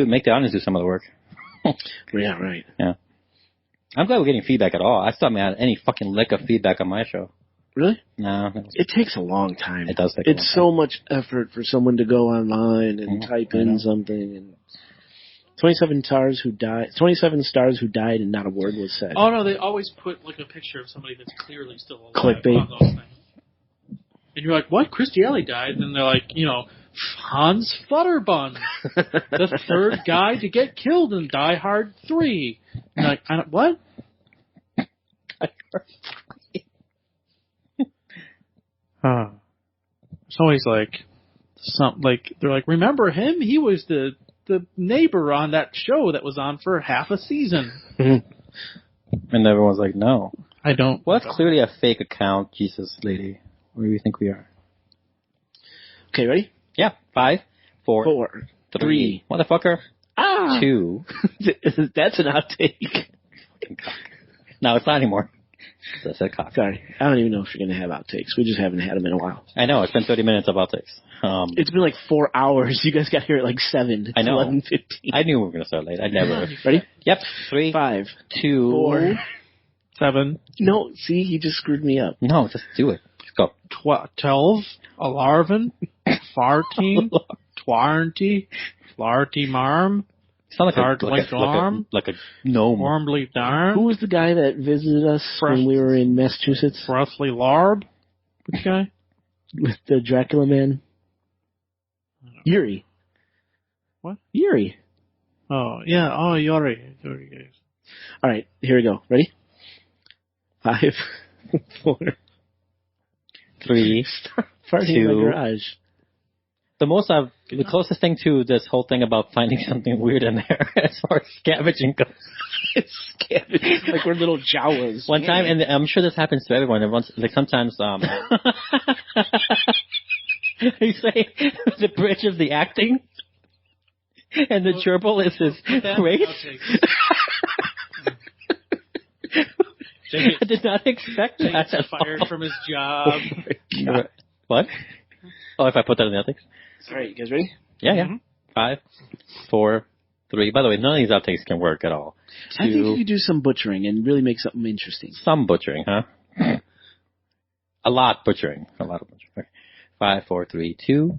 Make the audience do some of the work. Yeah, right. Yeah. I'm glad we're getting feedback at all. I still haven't had any fucking lick of feedback on my show. Really? No. It takes a long time. It does take a long time. It's so much effort for someone to go online and type in something. And 27 stars who died and not a word was said. Oh, no, they always put like a picture of somebody that's clearly still alive. Clickbait. On those things. And you're like, what? Christy Alley died? And then they're like, Hans Futterbun, the 3rd guy to get killed in Die Hard 3. And you're like, what? It's always they're like, remember him? He was the neighbor on that show that was on for half a season. And everyone's like, no. I don't. Well, that's clearly a fake account, Jesus lady. Where do you think we are? Okay, ready? Yeah. 5, 4, 3. Motherfucker. 2. That's an outtake. No, it's not anymore. So I said cock. Sorry, I don't even know if you're going to have outtakes. We just haven't had them in a while. I know, it's been 30 minutes of outtakes. It's been like 4 hours. You guys got here at like 7. It's I know. 11:15. I knew we were going to start late. I never. Ready? Yep. 3, 5, 2, 4, 7. No, see, he just screwed me up. No, just do it. Let's go. 12. Alarvin. Farteen. Twarnty. Flarty marm. You sound like a gnome. Warmly darn. Who was the guy that visited us when we were in Massachusetts? Roughly larb. Which guy? With the Dracula man? Yuri. What? Yuri. Oh, yeah. Oh, Yuri. Yuri. All right, here we go. Ready? 5, 4, 3, Stop farting in my garage. The closest thing to this whole thing about finding something weird in there as far as scavenging goes. It's scavenging. Like we're little Jawas. One time, and I'm sure this happens to everyone, sometimes, you say the bridge of the acting, and the gerbil is his race. I did not expect that. He's fired from his job. Oh What? Oh, if I put that in the outtakes? All right, you guys ready? Yeah, yeah. 5, 4, 3. By the way, none of these outtakes can work at all. 2, I think you could do some butchering and really make something interesting. Some butchering, huh? A lot of butchering. Okay. 5, 4, 3, 2.